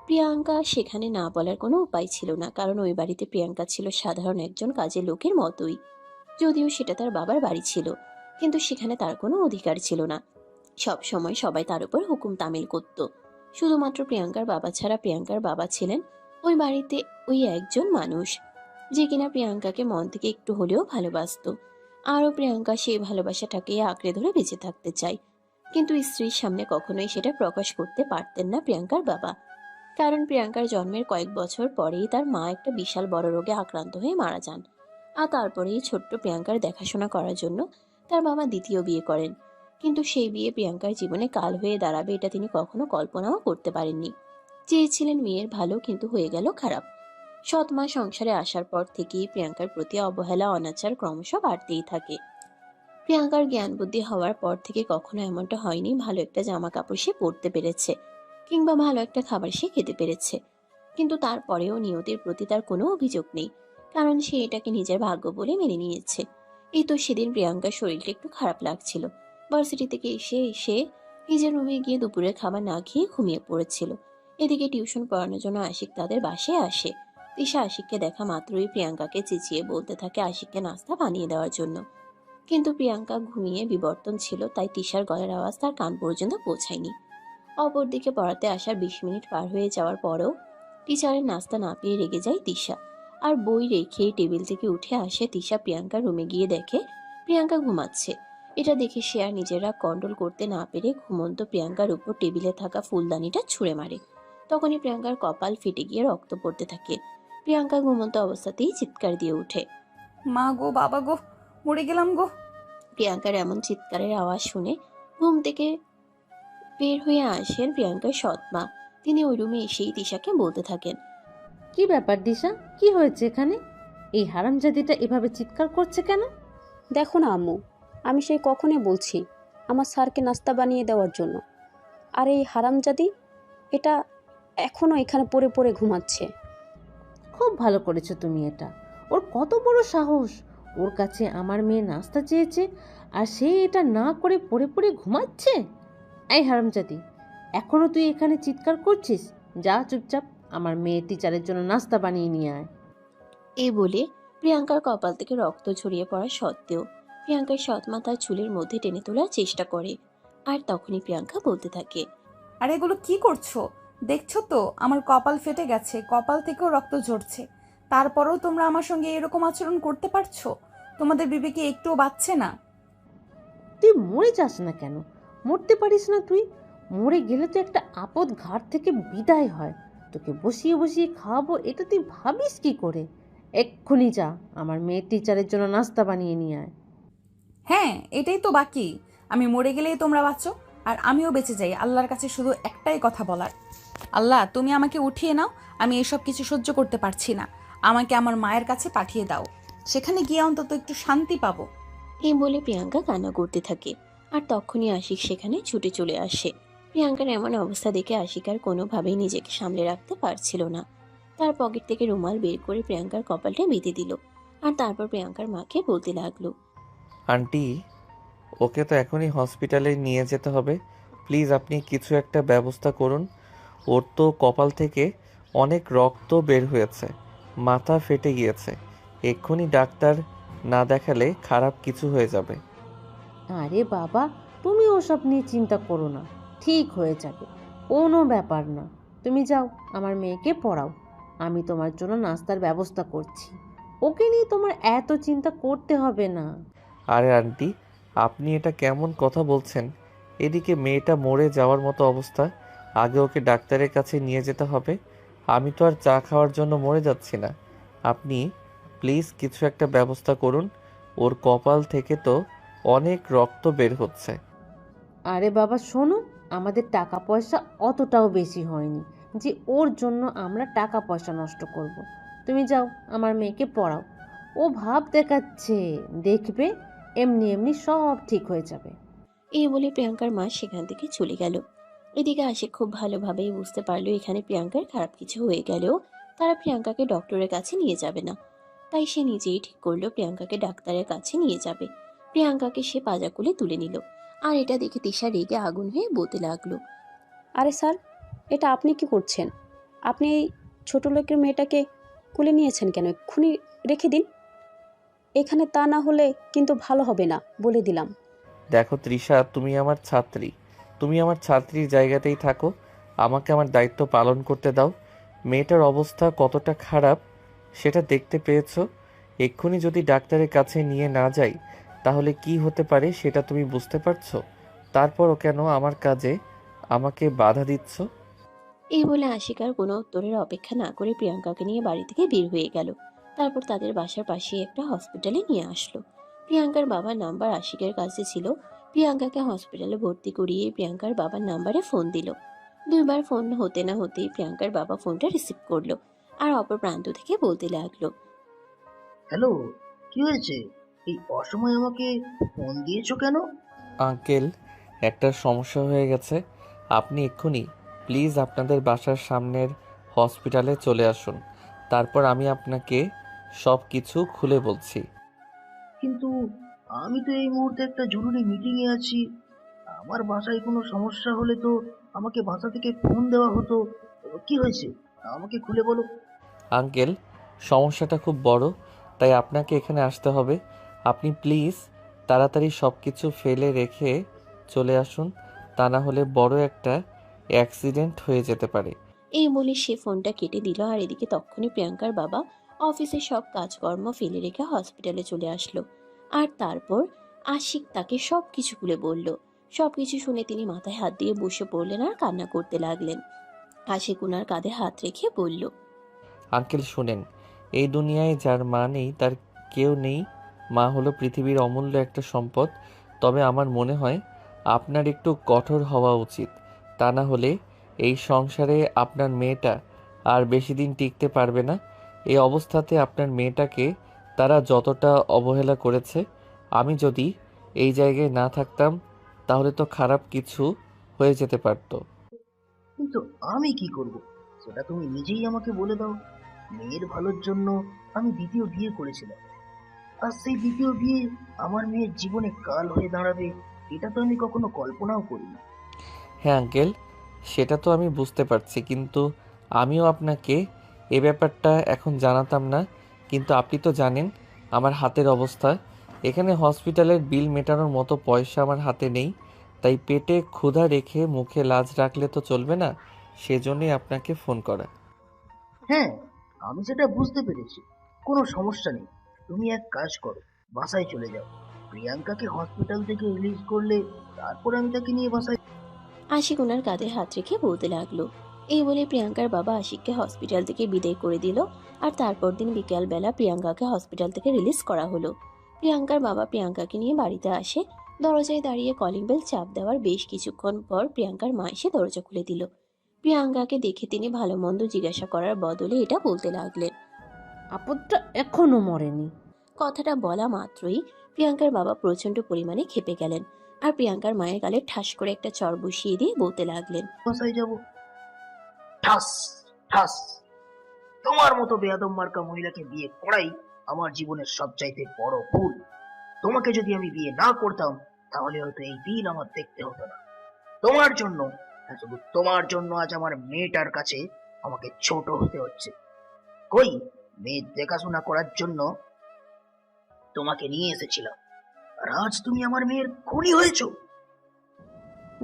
প্রিয়াঙ্কা সেখানে না বলার কোনো উপায় ছিল না, কারণ ওই বাড়িতে প্রিয়াঙ্কা ছিল সাধারণ একজন কাজের লোকের মতোই। যদিও সেটা তার বাবার বাড়ি ছিল, কিন্তু সেখানে তার কোনো অধিকার ছিল না। সব সময় সবাই তার উপর হুকুম তামিল করত। শুধুমাত্র প্রিয়াঙ্কার বাবা ছাড়া প্রিয়াঙ্কার বাবা ছিলেন ওই বাড়িতে ওই একজন মানুষ, যে কিনা প্রিয়াঙ্কাকে মন থেকে একটু হলেও ভালোবাসতো। আরও প্রিয়াঙ্কা সেই ভালোবাসাটাকে আঁকড়ে ধরে বেঁচে থাকতে চায়, কিন্তু স্ত্রীর সামনে কখনোই সেটা প্রকাশ করতে পারতেন না প্রিয়াঙ্কার বাবা। কারণ প্রিয়াঙ্কার জন্মের কয়েক বছর পরেই তার মা একটা বিশাল বড় রোগে আক্রান্ত হয়ে মারা যান। আর তারপরেই ছোট্ট প্রিয়াঙ্কার দেখাশোনা করার জন্য তার বাবা দ্বিতীয় বিয়ে করেন। কিন্তু সেই বিয়ে প্রিয়াঙ্কার জীবনে কাল হয়ে দাঁড়াবে এটা তিনি কখনো কল্পনাও করতে পারেননি। চেয়েছিলেন মেয়ের ভালো, কিন্তু হয়ে গেল খারাপ। সৎ মা সংসারে আসার পর থেকেই প্রিয়াঙ্কার প্রতি অবহেলা অনাচার ক্রমশ বাড়তেই থাকে। প্রিয়াঙ্কার জ্ঞান বুদ্ধি হওয়ার পর থেকে কখনো এমনটা হয়নি ভালো একটা জামা কাপড় সে পরতে পেরেছে কিংবা ভালো একটা খাবার সে খেতে পেরেছে। কিন্তু তারপরেও নিয়তির প্রতি তার কোনো অভিযোগ নেই, কারণ সে এটাকে নিজের ভাগ্য বলে মেনে নিয়েছে। এই তো সেদিন প্রিয়াঙ্কার শরীরটা একটু খারাপ লাগছিল। ভার্সিটি থেকে এসে এসে নিজের রুমে গিয়ে দুপুরের খাবার না খেয়ে ঘুমিয়ে পড়েছিল। এদিকে টিউশন পড়ানোর জন্য আশিক তাদের বাসায় আসে। তিশা আশিককে দেখা মাত্রই প্রিয়াঙ্কাকে চেঁচিয়ে বলতে থাকে আশিককে নাস্তা বানিয়ে দেওয়ার জন্য। কিন্তু প্রিয়াঙ্কা ঘুমিয়ে বিবর্তন ছিল, তাই তিশার গলার আওয়াজ তার কান পর্যন্ত পৌঁছায়নি। অপরদিকে পড়াতে আসার 20 মিনিট পার হয়ে যাওয়ার পরেও টিচারের নাস্তা না পেয়ে রেগে যায় তিশা। আর বই রেখে টেবিল থেকে উঠে আসে তিশা প্রিয়াঙ্কার রুমে গিয়ে দেখে প্রিয়াঙ্কা ঘুমাচ্ছে। এটা দেখে সে আর নিজের রাগ কন্ট্রোল করতে না পেরে ঘুমন্ত প্রিয়াঙ্কার উপর টেবিলে থাকা ফুলদানিটা ছুঁড়ে মারে। তখনই প্রিয়াঙ্কার কপাল ফেটে গিয়ে রক্ত পড়তে থাকে। প্রিয়াঙ্কা ঘুমন্ত অবস্থাতেই চিৎকার দিয়ে ওঠে। মা গো, বাবা গো, মরে গেলাম গো। প্রিয়াঙ্কার এমন চিৎকারের আওয়াজ শুনে ঘুম থেকে বের হয়ে আসেন প্রিয়াঙ্কার সৎ মা। তিনি ওই রুমে এসেই তিশাকে বলতে থাকেন, কি ব্যাপার দিশা, কি হয়েছে এখানে? এই হারামজাদিটা এভাবে চিৎকার করছে কেন? দেখো না আম্মু, আমি সেই কখনই বলছি আমার স্যারকে নাস্তা বানিয়ে দেওয়ার জন্য, আর এই হারামজাদি এটা এখনও এখানে পড়ে পড়ে ঘুমাচ্ছে। খুব ভালো করেছো তুমি এটা। ওর কত বড় সাহস! ওর কাছে আমার মেয়ে নাস্তা চেয়েছে আর সে এটা না করে পড়ে পড়ে ঘুমাচ্ছে। এই হারামজাদি, এখনো তুই এখানে চিৎকার করছিস? যা চুপচাপ আমার মেয়ে টিচারের জন্য নাস্তা বানিয়ে নিয়ে আয়। এই বলে প্রিয়াঙ্কার কপাল থেকে রক্ত ছড়িয়ে পড়া সত্ত্বেও প্রিয়াঙ্কার সৎ মা তার চুলের মধ্যে টেনে তোলার চেষ্টা করে। আর তখনই প্রিয়াঙ্কা বলতে থাকে, আর এগুলো কি করছো? দেখছো তো আমার কপাল ফেটে গেছে, কপাল থেকেও রক্ত ঝরছে। তারপরেও তোমরা আমার সঙ্গে এরকম আচরণ করতে পারছো? তোমাদের বিবেকে একটুও বাচ্ছে না? তুই মরে যাস না কেন? মরতে পারিস না তুই? মরে গেলে তো একটা আপদ ঘাট থেকে বিদায় হয়। তোকে বসিয়ে বসিয়ে খাওয়াবো, এটা তুই ভাবিস কি করে? এক্ষুনি যা আমার মেয়ে টিচারের জন্য নাস্তা বানিয়ে নিয়ে আয়। হ্যাঁ, এটাই তো বাকি। আমি মরে গেলেই তোমরা বাঁচো আর আমিও বেঁচে যাই। আল্লাহর কাছে শুধু একটাই কথা বলার, আল্লাহ তুমি আমাকে উঠিয়ে নাও। আমি এসব কিছু সহ্য করতে পারছি না। আমাকে আমার মায়ের কাছে পাঠিয়ে দাও, সেখানে গিয়ে অন্তত একটু শান্তি পাবো। এই বলে প্রিয়াঙ্কা কান্না করতে থাকে। আর তখনই আশিক সেখানে ছুটে চলে আসে। প্রিয়াঙ্কার এমন অবস্থা দেখে আশিক আর কোনোভাবেই নিজেকে সামলে রাখতে পারছিল না। তার পকেট থেকে রুমাল বের করে প্রিয়াঙ্কার কপালটা বেঁধে দিল। আর তারপর প্রিয়াঙ্কার মাকে বলতে লাগলো, আন্টি, ওকে তো এখনই হসপিটালে নিয়ে যেতে হবে। প্লিজ আপনি কিছু একটা ব্যবস্থা করুন। ওর তো কপাল থেকে অনেক রক্ত বের হয়েছে, মাথা ফেটে গিয়েছে। এক্ষুনি ডাক্তার না দেখালে খারাপ কিছু হয়ে যাবে। আরে বাবা, তুমি ওসব নিয়ে চিন্তা করো না, ঠিক হয়ে যাবে, কোনো ব্যাপার না। তুমি যাও আমার মেয়েকে পড়াও, আমি তোমার জন্য নাস্তার ব্যবস্থা করছি। ওকে নিয়ে তোমার এত চিন্তা করতে হবে না। আরে আন্টি, আপনি এটা কেমন কথা বলছেন? এদিকে মেয়েটা মরে যাওয়ার মতো অবস্থা, আগে ওকে ডাক্তারের কাছে নিয়ে যেতে হবে। আমি তো আর চা খাওয়ার জন্য মরে যাচ্ছি না। আপনি প্লিজ কিছু একটা ব্যবস্থা করুন। ওর কপাল থেকে তো অনেক রক্ত বের হচ্ছে। আরে বাবা শোনো, আমাদের টাকা পয়সা অতটাও বেশি হয়নি যে ওর জন্য আমরা টাকা পয়সা নষ্ট করব। তুমি যাও আমার মেয়েকে পড়াও। ও ভাব দেখাচ্ছে, দেখবে এমনি এমনি সব ঠিক হয়ে যাবে। এই বলে প্রিয়াঙ্কার মা সেখান থেকে চলে গেল। এদিকে আশিক খুব ভালোভাবেই বুঝতে পারলো এখানে প্রিয়াঙ্কার খারাপ কিছু হয়ে গেলেও তারা প্রিয়াঙ্কাকে ডক্টরের কাছে নিয়ে যাবে না। তাই সে নিজেই ঠিক করলো প্রিয়াঙ্কাকে ডাক্তারের কাছে নিয়ে যাবে। প্রিয়াঙ্কাকে সে পাজাকুলে তুলে নিল। আর এটা দেখে তিশা রেগে আগুন হয়ে বলতে লাগলো, আরে স্যার, এটা আপনি কি করছেন? আপনি এই ছোট লোকের মেয়েটাকে কুলে নিয়েছেন কেন? এক্ষুনি রেখে দিন এখানে, তা না হলে কিন্তু ভালো হবে না, বলে দিলাম। দেখো তৃষা, তুমি আমার ছাত্রী, তুমি আমার ছাত্রীর জায়গাতেই থাকো। আমাকে আমার দায়িত্ব পালন করতে দাও। মেয়েটার অবস্থা কতটা খারাপ সেটা দেখতে পেয়েছো। এক্ষুনি যদি ডাক্তারের কাছে নিয়ে না যাই তাহলে কি হতে পারে সেটা তুমি বুঝতে পারছো। তারপরও কেন আমার কাজে আমাকে বাধা দিচ্ছ? এই বলে আশিক আর কোনো উত্তরের অপেক্ষা না করে প্রিয়াঙ্কাকে নিয়ে বাড়ি থেকে বের হয়ে গেল। তারপর তাদের বাসার পাশে একটা হসপিটালে নিয়ে আসলো। প্রিয়াঙ্কার বাবার নাম্বার আশিকের কাছে ছিল। প্রিয়াঙ্কাকে হসপিটালে ভর্তি করিয়ে প্রিয়াঙ্কার বাবার নাম্বারে ফোন দিল। 2বার ফোন হতে না হতেই প্রিয়াঙ্কার বাবা ফোনটা রিসিভ করলো আর অপর প্রান্ত থেকে বলতে লাগলো, হ্যালো, কি হয়েছে? এই অসময়ে আমাকে ফোন দিয়েছো কেন? আঙ্কেল, একটা সমস্যা হয়ে গেছে। আপনি এক্ষুনি প্লিজ আপনাদের বাসার সামনের হসপিটালে চলে আসুন। তারপর আমি আপনাকে সব কিছু খুলে বলছি। কিন্তু আমি তো এই মুহূর্তে একটা জরুরি মিটিং এ আছি। আমার বাসায় কোনো সমস্যা হলে তো আমাকে বাসা থেকে ফোন দেওয়া হতো। কি হয়েছে আমাকে খুলে বলো। আঙ্কেল, সমস্যাটা খুব বড়, তাই আপনাকে এখানে আসতে হবে। আপনি প্লিজ তাড়াতাড়ি সব কিছু ফেলে রেখে চলে আসুন, তা না হলে বড় একটা অ্যাক্সিডেন্ট হয়ে যেতে পারে। এই বলে সে ফোনটা কেটে দিল। আর এদিকে তক্ষুনি প্রিয়াঙ্কার বাবা অফিসের সব কাজকর্ম ফেলে রেখে হসপিটালে চলে আসলো। আর তারপর আশিক তাকে সবকিছু খুলে বলল। সবকিছু শুনে তিনি মাথায় হাত দিয়ে বসে পড়লেন আর কান্না করতে লাগলেন। আশিক উনার কাঁধে হাত রেখে বলল, আঙ্কেল শুনেন, এই দুনিয়ায় যার মা নেই তার কেউ নেই। মা হলো পৃথিবীর অমূল্য একটা সম্পদ। তবে আমার মনে হয় আপনার একটু কঠোর হওয়া উচিত, তা না হলে এই সংসারে আপনার মেয়েটা আর বেশি দিন টিকতে পারবে না। এই অবস্থাতে আপনার মেয়েটাকে তারা যতটা অবহেলা করেছে, আমি যদি এই জায়গায় না থাকতাম তাহলে তো খারাপ কিছু হয়ে যেতে পারতো। কিন্তু আমি কি করব সেটা তুমি নিজেই আমাকে বলে দাও। মেয়ের ভালোর জন্য আমি দ্বিতীয় বিয়ে করেছিলাম, আর সেই দ্বিতীয় বিয়ে আমার মেয়ের জীবনে কাল হয়ে দাঁড়াবে এটা তো আমি কখনো কল্পনাও করিনি। হ্যাঁ আঙ্কেল, সেটা তো আমি বুঝতে পারছি, কিন্তু আমিও আপনাকে এ ব্যাপারটা এখন জানাতাম না। কিন্তু আপনি তো জানেন আমার হাতের অবস্থা। এখানে হসপিটালের বিল মেটানোর মতো পয়সা আমার হাতে নেই, তাই পেটে ক্ষুধা রেখে মুখে লাজ রাখলে তো চলবে না। সেজন্যই আপনাকে ফোন করা। হ্যাঁ, আমি সেটা বুঝতে পেরেছি। কোনো সমস্যা নেই, তুমি এক কাজ করো, বাসায় চলে যাও। প্রিয়াঙ্কাকে হসপিটাল থেকে রিলিজ করলে তারপর আমি তাকে নিয়ে বাসায়। আশিক ওনার কাঁধে হাত রেখে বলতে লাগলো। এই বলে প্রিয়াঙ্কার বাবা আশিককে হসপিটাল থেকে বিদায় করে দিল। আর তারপর দিন বিকেলবেলা প্রিয়াঙ্কাকে হসপিটাল থেকে রিলিজ করা হলো। প্রিয়াঙ্কার বাবা প্রিয়াঙ্কাকে নিয়ে বাড়িতে আসে। দরজায় দাঁড়িয়ে কলিং বেল চাপ দেওয়ার বেশ কিছুক্ষণ পর প্রিয়াঙ্কার মা এসে দরজা খুলে দিল। প্রিয়াঙ্কাকে দেখে তিনি ভালো মন্দ জিজ্ঞাসা করার বদলে এটা বলতে লাগলেন। আপদটা এখনো মরেনি। কথাটা বলা মাত্রই প্রিয়াঙ্কার বাবা প্রচন্ড পরিমাণে ক্ষেপে গেলেন। আর প্রিয়াঙ্কার মায়ের গালে ঠাস করে একটা চড় বসিয়ে দিয়ে বলতে লাগলেন, বাসায় যাব। ঠাস ঠাস। তোমার মতো বেয়াদব মার্কা মহিলাকে বিয়ে করাই আমার জীবনের সবচাইতে বড় ভুল। তোমাকে যদি আমি বিয়ে না করতাম তাহলে হয়তো এই দিন আমার দেখতে হতো না। তোমার জন্য, হ্যাঁ, শুধু তোমার জন্য আজ আমার মেয়েটার কাছে আমাকে ছোট হতে হচ্ছে। কই, মেয়ে দেখাশোনা করার জন্য তোমাকে নিয়ে এসেছিলাম, আর আজ তুমি আমার মেয়ের খুনি হয়েছো।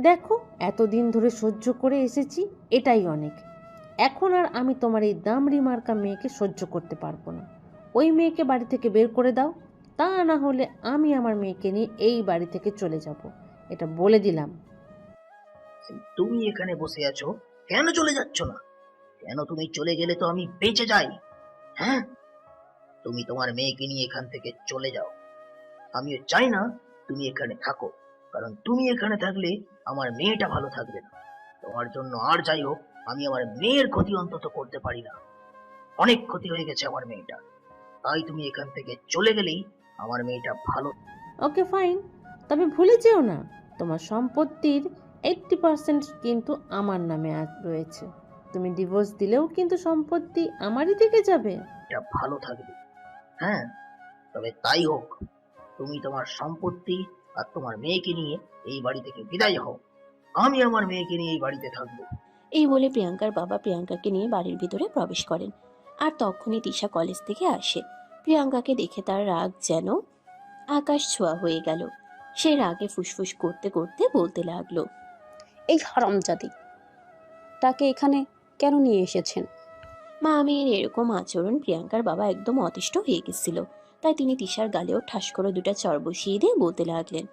দেখো, এতদিন ধরে সহ্য করে এসেছি, এটাই অনেক। এখন আর আমি তোমার এই দামড়ি মার্কা মেয়েকে সহ্য করতে পারবো না। ওই মেয়েকে বাড়ি থেকে বের করে দাও, তা না হলে আমি আমার মেয়েকে নিয়ে এই বাড়ি থেকে চলে যাব, এটা বলে দিলাম। তুমি এখানে বসে আছো, কেন চলে যাচ্ছ না? কেন তুমি চলে গেলে তো আমি বেঁচে যাই। হ্যাঁ, তুমি তোমার মেয়েকে নিয়ে এখান থেকে চলে যাও। আমিও চাই না তুমি এখানে থাকো, কারণ তুমি এখানে থাকলে আমার মেয়েটা ভালো থাকবে না। তোমার জন্য আর যাই হোক, আমি আমার মেয়ের ক্ষতি অন্তত করতে পারি না। অনেক ক্ষতি হয়ে গেছে আমার মেয়েটা, তাই তুমি এখান থেকে চলে গেলেই আমার মেয়েটা ভালো। ওকে ফাইন, তবে ভুলে যেও না তোমার সম্পত্তির 80% কিন্তু আমার নামে রয়েছে। তুমি ডিভোর্স দিলেও কিন্তু সম্পত্তি আমারই থেকে যাবে। মেয়েটা ভালো থাকবে। হ্যাঁ, তবে তাই হোক, তুমি তোমার সম্পত্তি আর তোমার মেয়েকে নিয়ে এই বাড়ি থেকে বিদায় হও। আমি আমার মেয়েকে নিয়ে এই বাড়িতে থাকবো। এই বলে প্রিয়াঙ্কার বাবা প্রিয়াঙ্কাকে নিয়ে বাড়ির ভিতরে প্রবেশ করেন। আর তখনই তিশা কলেজ থেকে আসে। প্রিয়াঙ্কাকে দেখে তার রাগ যেন আকাশ ছোঁয়া হয়ে গেল। সে রাগে ফুসফুস করতে করতে বলতে লাগলো, এই হারামজাদি, তাকে এখানে কেন নিয়ে এসেছেন? মা মেয়ের এরকম আচরণ প্রিয়াঙ্কার বাবা একদম অতিষ্ঠ হয়ে গেছিল। তাই তিনি তিশার গালেও ঠাস করে দুটা চড় বসিয়ে দিয়ে বলতে লাগলেন,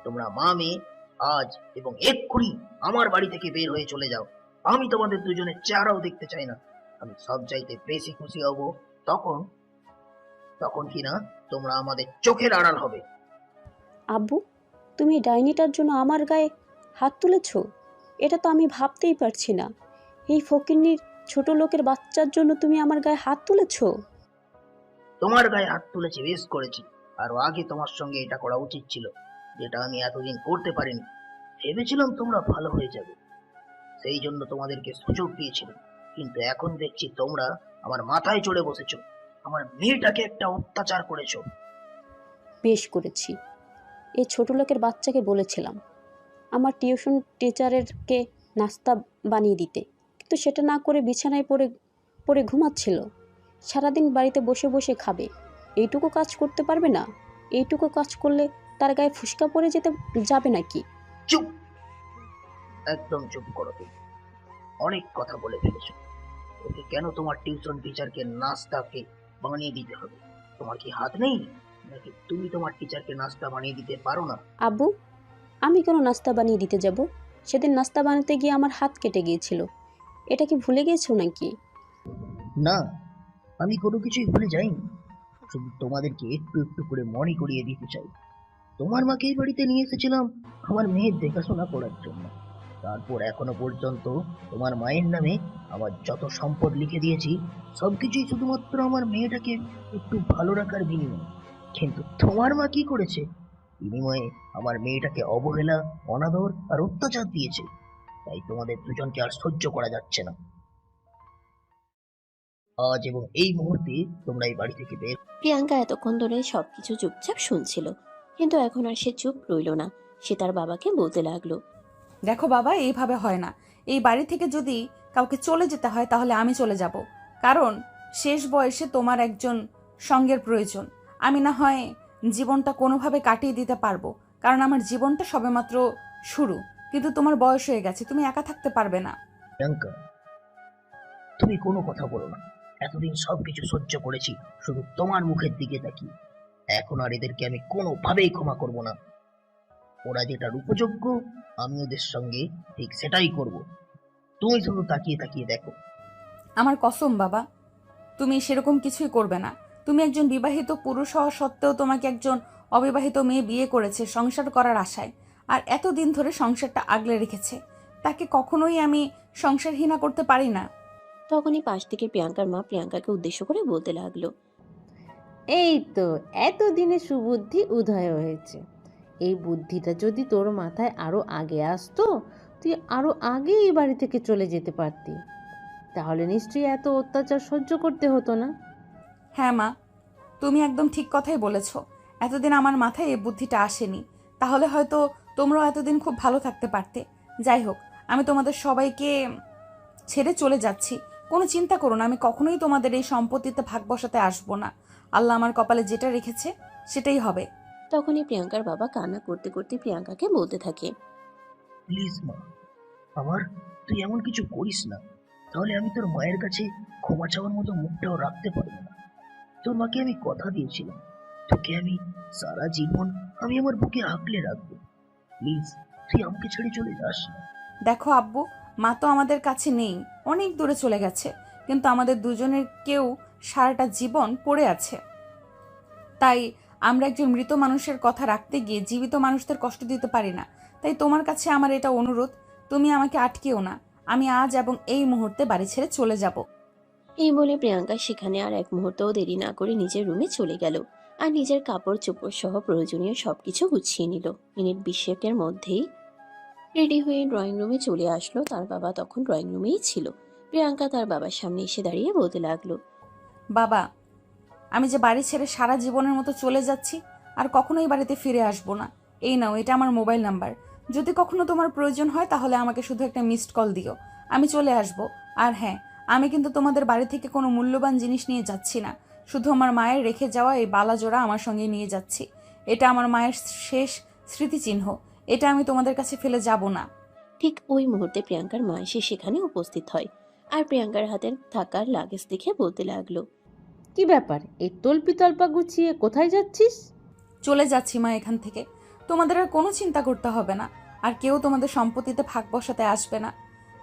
তোমরা মা মেয়ে আজ এবং এক্ষুনি আমার বাড়ি থেকে বের হয়ে চলে যাও। আমি তোমাদের দুজনের চেহারাও দেখতে চাই না। আমি সব চাইতে বেশি খুশি হব তখন, তখন কিনা তোমরা আমাদের চোখের আড়াল হবে। আব্বু, তুমি এই ডাইনিটার জন্য আমার গায়ে হাত তুলেছ? এটা তো আমি ভাবতেই পারছি না। এই ফকিন্নির ছোট লোকের বাচ্চার জন্য তুমি আমার গায়ে হাত তুলেছ? তোমার গায়ে হাত তুলেছি, বেশ করেছি। আরো আগে তোমার সঙ্গে এটা করা উচিত ছিল, যেটা আমি এতদিন করতে পারিনি। ভেবেছিলাম তোমরা ভালো হয়ে যাবে, সেই জন্য তোমাদেরকে সুযোগ দিয়েছিলাম। কিন্তু এখন দেখছি তোমরা আমার মাথায় চড়ে বসেছো, আমার মেয়েটাকে একটা অত্যাচার করেছো। বেশ করেছি। এই ছোট লোকের বাচ্চাকে বলেছিলাম আমার টিউশন টিচারেরকে নাস্তা বানিয়ে দিতে, কিন্তু সেটা না করে বিছানায় পড়ে পড়ে ঘুমাচ্ছিল। সারাদিন বাড়িতে বসে বসে খাবে, এইটুকু কাজ করতে পারবে না? এইটুকু কাজ করলে তার গায়ে ফুসকা পড়ে যাবে নাকি? চুপ, একদম চুপ করো তুমি। অনেক কথা বলে ফেলেছো। ওকে কেন তোমার টিউশন টিচারকে নাস্তাকে বানিয়ে দিতে হবে? তোমার কি হাত নেই নাকি তুমি তোমার টিচারকে নাস্তা বানিয়ে দিতে পারো না? আব্বু, আমি কেন নাস্তা বানিয়ে দিতে যাব? সেদিন নাস্তা বানাতে গিয়ে আমার হাত কেটে গিয়েছিল। এটা কি ভুলে গেছো নাকি? না, আমি কোনো কিছুই ভুলে যাইনি। শুধু তোমাদেরকে একটু একটু করে মনে করিয়ে দিতে চাই। তোমার মাকে এই বাড়িতে নিয়ে এসেছিলাম আমার মেয়ের দেখাশোনা করার জন্য। তারপর এখনো পর্যন্ত তোমার মায়ের নামে আমার যত সম্পদ লিখে দিয়েছি, সবকিছুই শুধুমাত্র আমার মেয়েটাকে একটু ভালো রাখার বিনিময়ে। কিন্তু তোমার মা কি করেছে? বিনিময়ে আমার মেয়েটাকে অবহেলা, অনাদর আর অত্যাচার দিয়েছে। তাই তোমাদের দুজনকে আর সহ্য করা যাচ্ছে না। আজ এবং এই মুহূর্তে তোমরা এই বাড়ি থেকে বের। প্রিয়াঙ্কা এতক্ষণ ধরে সবকিছু চুপচাপ শুনছিল, কিন্তু এখন আর সে চুপ রইল না। সে তার বাবাকে বলতে লাগলো, দেখো বাবা, এইভাবে হয় না। এই বাড়ি থেকে যদি কাউকে চলে যেতে হয় তাহলে আমি চলে যাব, কারণ শেষ বয়সে তোমার একজন সঙ্গের প্রয়োজন। আমি না হয় জীবনটা কোনোভাবে কাটিয়ে দিতে পারবো, কারণ আমার জীবনটা সবেমাত্র শুরু, কিন্তু তোমার বয়স হয়ে গেছে, তুমি একা থাকতে পারবে না। প্রিয়াঙ্কা, তুমি কোনো কথা বলো না। এতদিন সবকিছু সহ্য করেছি শুধু তোমার মুখের দিকে তাকিয়ে। এখন আর এদেরকে আমি কোনোভাবেই ক্ষমা করব না। ওরা যেটার উপযোগ্য, আমি ওদের সঙ্গে ঠিক সেটাই করব। তুমি শুধু তাকিয়ে তাকিয়ে দেখো। আমার কসম বাবা, তুমি সেরকম কিছুই করবে না। তুমি একজন বিবাহিত পুরুষ হওয়া সত্ত্বেও তোমাকে একজন অবিবাহিত মেয়ে বিয়ে করেছে সংসার করার আশায়, আর এতদিন ধরে সংসারটা আগলে রেখেছে। তাকে কখনোই আমি সংসারহীনা করতে পারি না। তখনই পাশ থেকে প্রিয়াঙ্কার মা প্রিয়াঙ্কাকে উদ্দেশ্য করে বলতে লাগলো, এই তো এতদিনে সুবুদ্ধি উদয় হয়েছে। এই বুদ্ধিটা যদি তোর মাথায় আরো আগে আসতো, তুই আরো আগে এই বাড়ি থেকে চলে যেতে পারতি। তাহলে নিশ্চয়ই এত অত্যাচার সহ্য করতে হতো না। হ্যাঁ মা, তুমি একদম ঠিক কথাই বলেছ। এতদিন আমার মাথায় এই বুদ্ধিটা আসেনি, তাহলে হয়তো তোমরাও এতদিন খুব ভালো থাকতে পারতে। যাই হোক, আমি তোমাদের সবাইকে ছেড়ে চলে যাচ্ছি। কোনো চিন্তা করো না, আমি কখনোই তোমাদের এই সম্পত্তিতে ভাগ বসাতে আসবো না। আল্লাহ আমার কপালে যেটা রেখেছে সেটাই হবে। তখনই প্রিয়াঙ্কার বাবা কান্না করতে করতে প্রিয়াঙ্কাকে বলতে থাকে, প্লিজ মা, আমার তুই এমন কিছু করিস না। তাহলে আমি তোর মায়ের কাছে ক্ষমা চাওয়ার মতো মুখটাও রাখতে পারবো না। তোর মাকে আমি কথা দিয়েছিলাম, তোকে আমি সারা জীবন আমি আমার বুকে আঁকলে রাখবো। প্লিজ, তুই আমাকে ছেড়ে চলে যাস না। দেখো আব্বু, মা তো আমাদের কাছে নেই, অনেক দূরে চলে গেছে, কিন্তু আমাদের দুজনের কেউ সারাটা জীবন পড়ে আছে। তাই আমরা একজন মৃত মানুষের কথা রাখতে গিয়ে জীবিত মানুষদের কষ্ট দিতে পারি না। তাই তোমার কাছে আমার এটা অনুরোধ, তুমি আমাকে আটকেও না। আমি আজ এবং এই মুহূর্তে বাড়ি ছেড়ে চলে যাব। এই বলে প্রিয়াঙ্কা সেখানে আর এক মুহূর্তও দেরি না করে নিজের রুমে চলে গেল আর নিজের কাপড় চোপড় সহ প্রয়োজনীয় সবকিছু গুছিয়ে নিল। মিনিট 20 মধ্যেই রেডি হয়ে ড্রয়িং রুমে চলে আসলো। তার বাবা তখন ড্রয়িং রুমেই ছিল। প্রিয়াঙ্কা তার বাবার সামনে এসে দাঁড়িয়ে বলতে লাগলো, বাবা, আমি যে বাড়ি ছেড়ে সারা জীবনের মতো চলে যাচ্ছি, আর কখনোই বাড়িতে ফিরে আসবো না। এই নাও, এটা আমার মোবাইল নাম্বার। যদি কখনো তোমার প্রয়োজন হয় তাহলে আমাকে শুধু একটা মিসড কল দিও, আমি চলে আসবো। আর হ্যাঁ, আমি কিন্তু তোমাদের বাড়ি থেকে কোনো মূল্যবান জিনিস নিয়ে যাচ্ছি না, শুধু আমার মায়ের রেখে যাওয়া এই বালাজোড়া আমার সঙ্গে নিয়ে যাচ্ছি। এটা আমার মায়ের শেষ স্মৃতিচিহ্ন, এটা আমি তোমাদের কাছে ফেলে যাব না। ঠিক ওই মুহূর্তে প্রিয়াঙ্কার মা এসে সেখানে উপস্থিত হয় আর প্রিয়াঙ্কার হাতে থাকার লাগেজ দেখে বলতে লাগলো, কি ব্যাপার, এই তল্পি তল্পা গুছিয়ে কোথায় যাচ্ছিস? চলে যাচ্ছি মা এখান থেকে। তোমাদের আর কোনো চিন্তা করতে হবে না, আর কেউ তোমাদের সম্পত্তিতে ভাগ বসাতে আসবে না।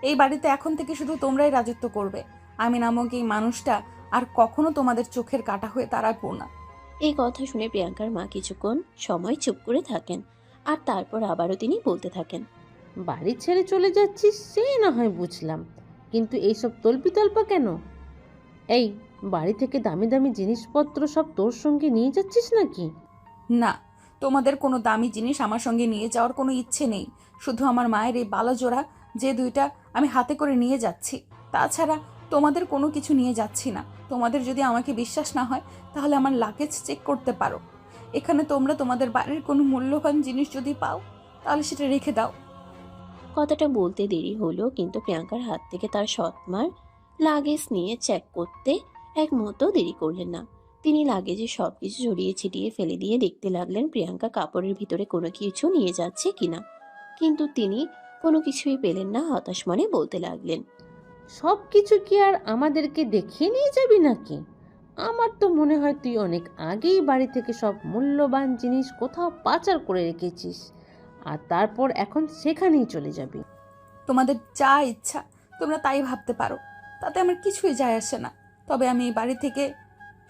এই বাড়িতে এখন থেকে শুধু তোমরাই রাজত্ব করবে। আমি নামক এই মানুষটা আর কখনো তোমাদের চোখের কাঁটা হয়ে দাঁড়াবো না। এই কথা শুনে প্রিয়াঙ্কার মা কিছুক্ষণ সময় চুপ করে থাকেন আর তারপর আবারও তিনি বলতে থাকেন, বাড়ি ছেড়ে চলে যাচ্ছিস সে না হয় বুঝলাম, কিন্তু এইসব তল্পি তল্পা কেন? এই বাড়ি থেকে দামি দামি জিনিসপত্র সব তোর সঙ্গে নিয়ে যাচ্ছিস নাকি? না, তোমাদের কোনো দামি জিনিস আমার সঙ্গে নিয়ে যাওয়ার কোনো ইচ্ছে নেই। শুধু আমার মায়ের এই বালাজোড়া যে দুইটা আমি হাতে করে নিয়ে যাচ্ছি। তাছাড়া তোমাদের কোনো কিছু নিয়ে যাচ্ছি না। তোমাদের যদি আমাকে বিশ্বাস না হয় তাহলে আমার লাগেজ চেক করতে পারো। এখানে তোমরা তোমাদের বাড়ির কোনো মূল্যবান জিনিস যদি পাও তাহলে সেটা রেখে দাও। কথাটা বলতে দেরি হলো, কিন্তু প্রিয়াঙ্কার হাত থেকে তার সৎমার লাগেজ নিয়ে চেক করতে এক মুহূর্তও দেরি করলেন না। তিনি লাগেজে সবকিছু ছড়িয়ে ছিটিয়ে ফেলে দিয়ে দেখতে লাগলেন প্রিয়াঙ্কা কাপড়ের ভিতরে কোনো কিছু নিয়ে যাচ্ছে কিনা, কিন্তু তিনি কোনো কিছুই পেলেন না। হতাশ মনে বলতে লাগলেন, সব কিছু কি আর আমাদেরকে দেখিয়ে নিয়ে যাবি নাকি? আমার তো মনে হয় তুই অনেক আগেই বাড়ি থেকে সব মূল্যবান জিনিস কোথাও পাচার করে রেখেছিস, আর তারপর এখন সেখানেই চলে যাবি। তোমাদের যা ইচ্ছা তোমরা তাই ভাবতে পারো, তাতে আমার কিছুই যায় আসে না। তবে আমি এই বাড়ি থেকে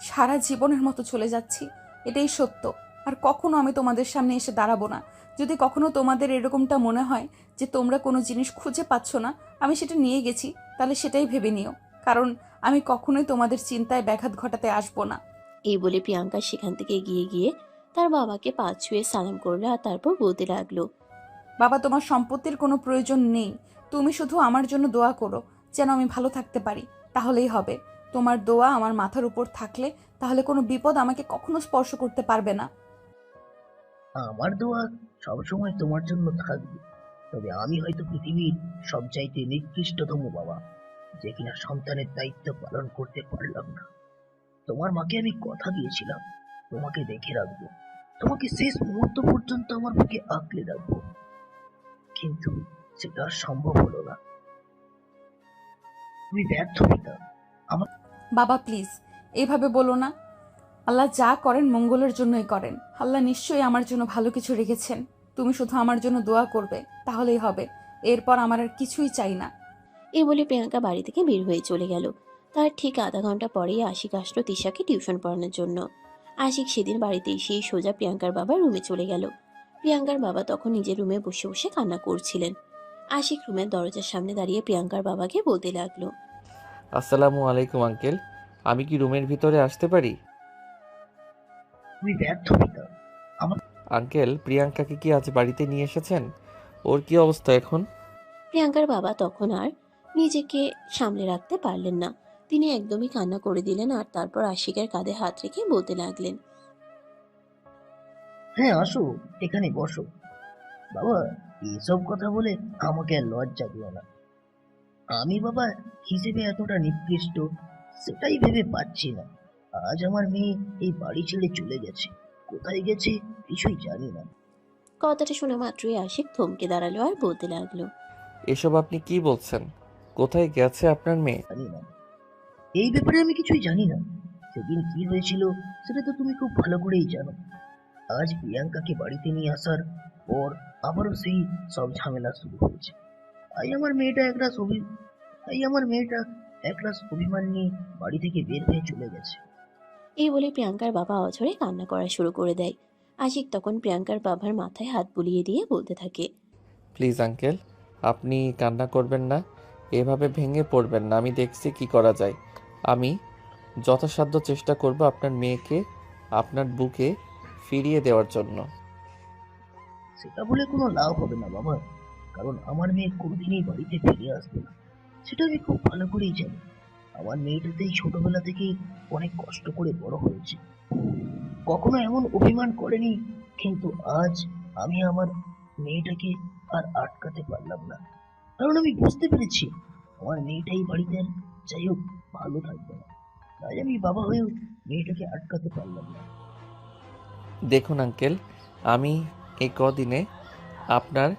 সারা জীবনের মতো চলে যাচ্ছি, এটাই সত্য। আর কখনো আমি তোমাদের সামনে এসে দাঁড়াবো না। যদি কখনো তোমাদের এরকমটা মনে হয় যে তোমরা কোনো জিনিস খুঁজে পাচ্ছ না, আমি সেটা নিয়ে গেছি, তাহলে সেটাই ভেবে নিও। কারণ আমি কখনোই তোমাদের চিন্তায় ব্যাঘাত ঘটাতে আসবো না। এই বলে প্রিয়াঙ্কা সেখান থেকে এগিয়ে গিয়ে তার বাবাকে পা ছুঁয়ে সালাম করলো, আর তারপর বলতে লাগলো, বাবা, তোমার সম্পত্তির কোনো প্রয়োজন নেই। তুমি শুধু আমার জন্য দোয়া করো যেন আমি ভালো থাকতে পারি, তাহলেই হবে। তোমার দোয়া আমার মাথার উপর থাকলে তাহলে কোনো বিপদ আমাকে কখনো স্পর্শ করতে পারবে না। আমার দোয়া সবসময় তোমার জন্য থাকবে। তবে আমি হয়তো পৃথিবীর সবচাইতে নিকৃষ্টতম বাবা, যে কিনা সন্তানের দায়িত্ব পালন করতে পারলাম না। তোমার মাকে আমি কথা দিয়েছিলাম তোমাকে দেখে রাখবো, তোমাকে শেষ মুহূর্ত পর্যন্ত আমার বুকে আঁকড়ে রাখবো, কিন্তু সেটা আর সম্ভব হলো না। তুমি ব্যর্থ পিতা। বাবা প্লিজ এইভাবে বলো না। আল্লাহ যা করেন মঙ্গলের জন্যই করেন। আল্লাহ নিশ্চয়ই আমার জন্য ভালো কিছু রেখেছেন। তুমি শুধু আমার জন্য দোয়া করবে, তাহলেই হবে। এরপর আমার আর কিছুই চাই না। এই বলে প্রিয়াঙ্কা বাড়ি থেকে বের হয়ে চলে গেল। তার ঠিক আধা ঘন্টা পরেই আশিক আসলো তিশাকে টিউশন পড়ানোর জন্য। আশিক সেদিন বাড়িতে এসেই সোজা প্রিয়াঙ্কার বাবার রুমে চলে গেল। প্রিয়াঙ্কার বাবা তখন নিজের রুমে বসে বসে কান্না করছিলেন। আশিক রুমের দরজার সামনে দাঁড়িয়ে প্রিয়াঙ্কার বাবাকে বলতে লাগলো, আসসালামু আলাইকুম আঙ্কেল, আমি কি রুমের ভিতরে আসতে পারি? তুমি ব্যর্থ পিতা। আঙ্কেল, প্রিয়াঙ্কাকে কি আজ বাড়িতে নিয়ে এসেছেন? ওর কি অবস্থা এখন? প্রিয়াঙ্কার বাবা তখন আর নিজেকে সামলে রাখতে পারলেন না। তিনি একদমই কান্না করে দিলেন, আর তারপর আশিকের কাঁধে হাত রেখে বলতে লাগলেন, হ্যাঁ, আসো, এখানে বসো। বাবা, এসব কথা বলে আমাকে আর লজ্জা দিও না। আমি বাবা হিসেবে এতটা নিকৃষ্ট সেটাই ভেবে পাচ্ছি না। আজ আমার মেয়ে এই বাড়ি ছেড়ে চলে গেছে, কোথায় গেছে কিছুই জানি না। কথাটা শোনা মাত্রই আশিক থমকে দাঁড়ালো আর বলতে লাগলো, এসব আপনি কি বলছেন? কোথায় গেছে আপনার মেয়ে? জানি না, এই ব্যাপারে আমি কিছুই জানি না। সেদিন কি হয়েছিল সেটা তো তুমি খুব ভালো করেই জানো। আজ প্রিয়াঙ্কাকে বাড়িতে নিয়ে আসার পর আবারও সেই সব ঝামেলা শুরু হয়েছে। তাই আমার মেয়েটা একরাশ অভিমান নিয়ে বাড়ি থেকে বের হয়ে চলে গেছে। এই বলে প্রিয়াঙ্কার বাবা অঝরে কান্না করা শুরু করে দেয়। আশিক তখন প্রিয়াঙ্কার বাবার মাথায় হাত বুলিয়ে দিয়ে বলতে থাকে, প্লিজ আঙ্কেল, আপনি কান্না করবেন না, এভাবে ভেঙে পড়বেন না। আমি দেখছি কি করা যায়। আমি যথাসাধ্য চেষ্টা করব আপনার মেয়েকে আপনার বুকে ফিরিয়ে দেওয়ার জন্য। সেটা বলে কোনো লাভ হবে না বাবা, কারণ আমার মেয়ে কোনোদিনই বাড়িতে ফিরে আসবে না, সেটা আমি খুব ভালো করেই জানি। আমার মেয়েটাতেই ছোটবেলা থেকেই অনেক কষ্ট করে বড় হয়েছে, কখনো এমন অভিমান করেনি। কিন্তু আজ আমি আমার মেয়েটাকে আর আটকাতে পারলাম না, কারণ আমি বুঝতে পেরেছি আমার মেয়েটাই বাড়িতে আর যাই হোক ভালো থাকবে না। তাই আমি বাবা হয়েও মেয়েটাকে আটকাতে পারলাম না। দেখুন আঙ্কেল, আমি এই কদিনে আপনার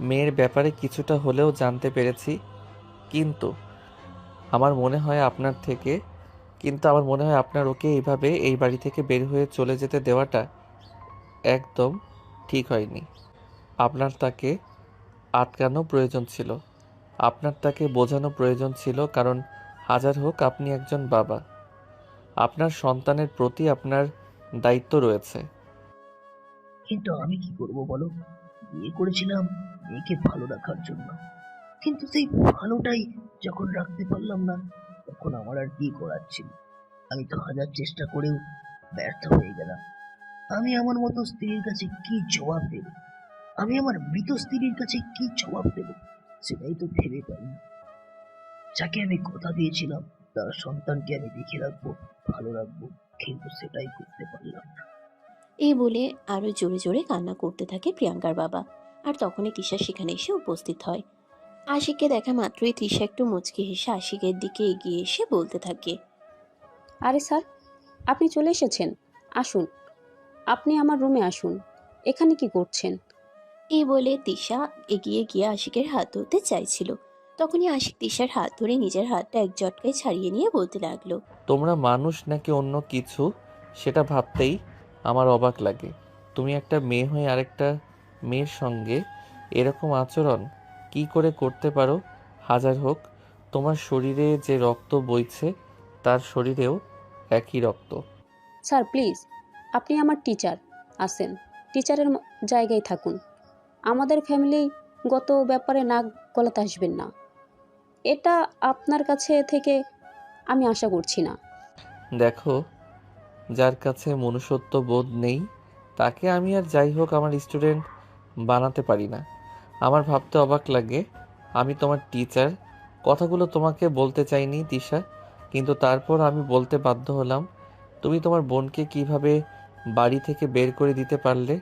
মেয়ের ব্যাপারে কিছুটা হলেও জানতে পেরেছি, কিন্তু আমার মনে হয় আপনার ওকে এইভাবে এই বাড়ি থেকে বের হয়ে চলে যেতে দেওয়াটা একদম ঠিক হয়নি। আপনার তাকে আটকানো প্রয়োজন ছিল, আপনার তাকে বোঝানো প্রয়োজন ছিল, কারণ হাজার হোক আপনি একজন বাবা, আপনার সন্তানের প্রতি আপনার দায়িত্ব রয়েছে। কিন্তু আমি কি করব বলো, বিয়ে করেছিলাম মেয়েকে ভালো রাখার জন্য, কিন্তু সেই ভালোটাই যখন রাখতে পারলাম না, তখন আমার আর কি করার ছিল। আমি তো হাজার চেষ্টা করেও ব্যর্থ হয়ে গেলাম। আমি আমার মতো স্ত্রীর কাছে কি জবাব দেব? আমি আমার মৃত স্ত্রীর কাছে কি জবাব দেব সেটাই তো ভেবে পাই না। যাকে আমি কথা দিয়েছিলাম তার সন্তানকে আমি দেখে রাখবো, ভালো রাখবো, কিন্তু সেটাই করতে পারলাম না। এই বলে আরো জোরে জোরে কান্না করতে থাকে প্রিয়াঙ্কার বাবা। আর তখনই তিশা সেখানে এসে উপস্থিত হয়। আশিককে দেখা মাত্রই তৃষা একটু মুচকি হেসে আশিকের দিকে এগিয়ে এসে বলতে থাকে, আরে স্যার, আপনি চলে এসেছেন। আসুন, আপনি আমার রুমে আসুন। এখানে কি করছেন? এই বলে তিশা এগিয়ে গিয়ে আশিকের হাত ধরতে চাইছিল। তখনই আশিক তিশার হাত ধরে নিজের হাতটা এক ঝটকায় ছাড়িয়ে নিয়ে বলতে লাগলো, তোমরা মানুষ নাকি অন্য কিছু সেটা ভাবতেই আমার অবাক লাগে। তুমি একটা মেয়ে হয়ে আরেকটা মেয়ের সঙ্গে এরকম আচরণ কি করে করতে পারো? হাজার হোক তোমার শরীরে যে রক্ত বইছে তার শরীরেও একই রক্ত। স্যার প্লিজ, আপনি আমার টিচার আছেন, টিচারের জায়গায় থাকুন। আমাদের ফ্যামিলিগত ব্যাপারে নাক গলাতে আসবেন না, এটা আপনার কাছে থেকে আমি আশা করছি না। দেখো, যার কাছে মনুষ্যত্ব বোধ নেই তাকে আমি আর যাই হোক আমার স্টুডেন্ট বানাতে পারি না। আমার ভাবতে অবাক লাগে আমি তোমার টিচার। কথাগুলো তোমাকে বলতে চাইনি তিশা, কিন্তু তারপর আমি বলতে বাধ্য হলাম। তুমি তোমার বোনকে কিভাবে বাড়ি থেকে বের করে দিতে পারলে?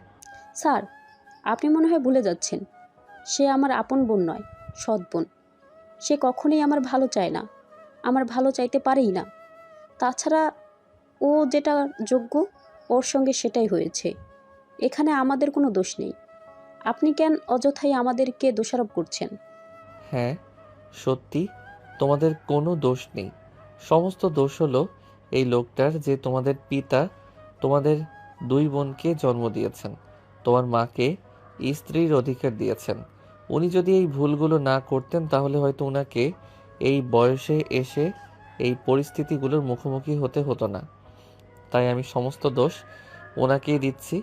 স্যার, আপনি মনে হয় ভুলে যাচ্ছেন, সে আমার আপন বোন নয়, সৎ বোন। সে কখনোই আমার ভালো চায় না, আমার ভালো চাইতে পারেই না। তাছাড়া ও যেটা যোগ্য, ওর সঙ্গে সেটাই হয়েছে। এখানে আমাদের কোনো দোষ নেই। আপনি কেন অযথাই আমাদেরকে দোষারোপ করছেন? হ্যাঁ, সত্যি তোমাদের কোনো দোষ নেই। সমস্ত দোষ হলো এই লোকটার, যে তোমাদের পিতা তোমাদের দুই বোনকে জন্ম দিয়েছেন, তোমার মাকে স্ত্রীর অধিকার দিয়েছেন। উনি যদি এই ভুলগুলো না করতেন তাহলে হয়তো উনাকে এই বয়সে এসে এই পরিস্থিতিগুলোর মুখোমুখি হতে হতো না। তাই আমি সমস্ত দোষ ওনাকেই দিচ্ছি,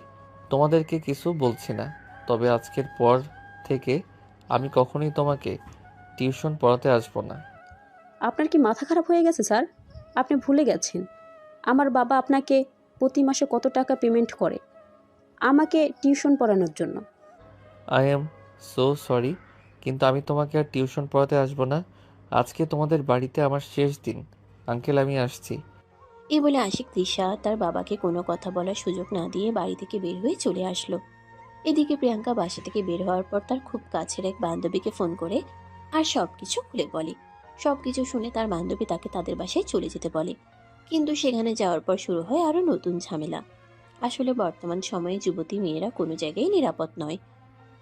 তোমাদেরকে কিছু বলছি না। তবে আজকের পর থেকে আমি কখনোই তোমাকে টিউশন পড়াতে আসবো না। আপনার কি মাথা খারাপ হয়ে গেছে স্যার? আপনি ভুলে গেছেন আমার বাবা আপনাকে প্রতি মাসে কত টাকা পেমেন্ট করে আমাকে টিউশন পড়ানোর জন্য। আই এম সো সরি, কিন্তু আমি তোমাকে আর টিউশন পড়াতে আসবো না। আজকে তোমাদের বাড়িতে আমার শেষ দিন। আঙ্কেল, আমি আসছি। এই বলে আশিক তৃষা তার বাবাকে কোনো কথা বলার সুযোগ না দিয়ে বাড়ি থেকে বের হয়ে চলে আসলো। এদিকে প্রিয়াঙ্কা বাসা থেকে বের হওয়ার পর তার খুব কাছের এক বান্ধবীকে ফোন করে আর সবকিছু খুলে বলে। সবকিছু শুনে তার বান্ধবী তাকে তাদের বাসায় চলে যেতে বলে। কিন্তু সেখানে যাওয়ার পর শুরু হয় আরো নতুন ঝামেলা। আসলে বর্তমান সময়ে যুবতী মেয়েরা কোনো জায়গায় নিরাপদ নয়।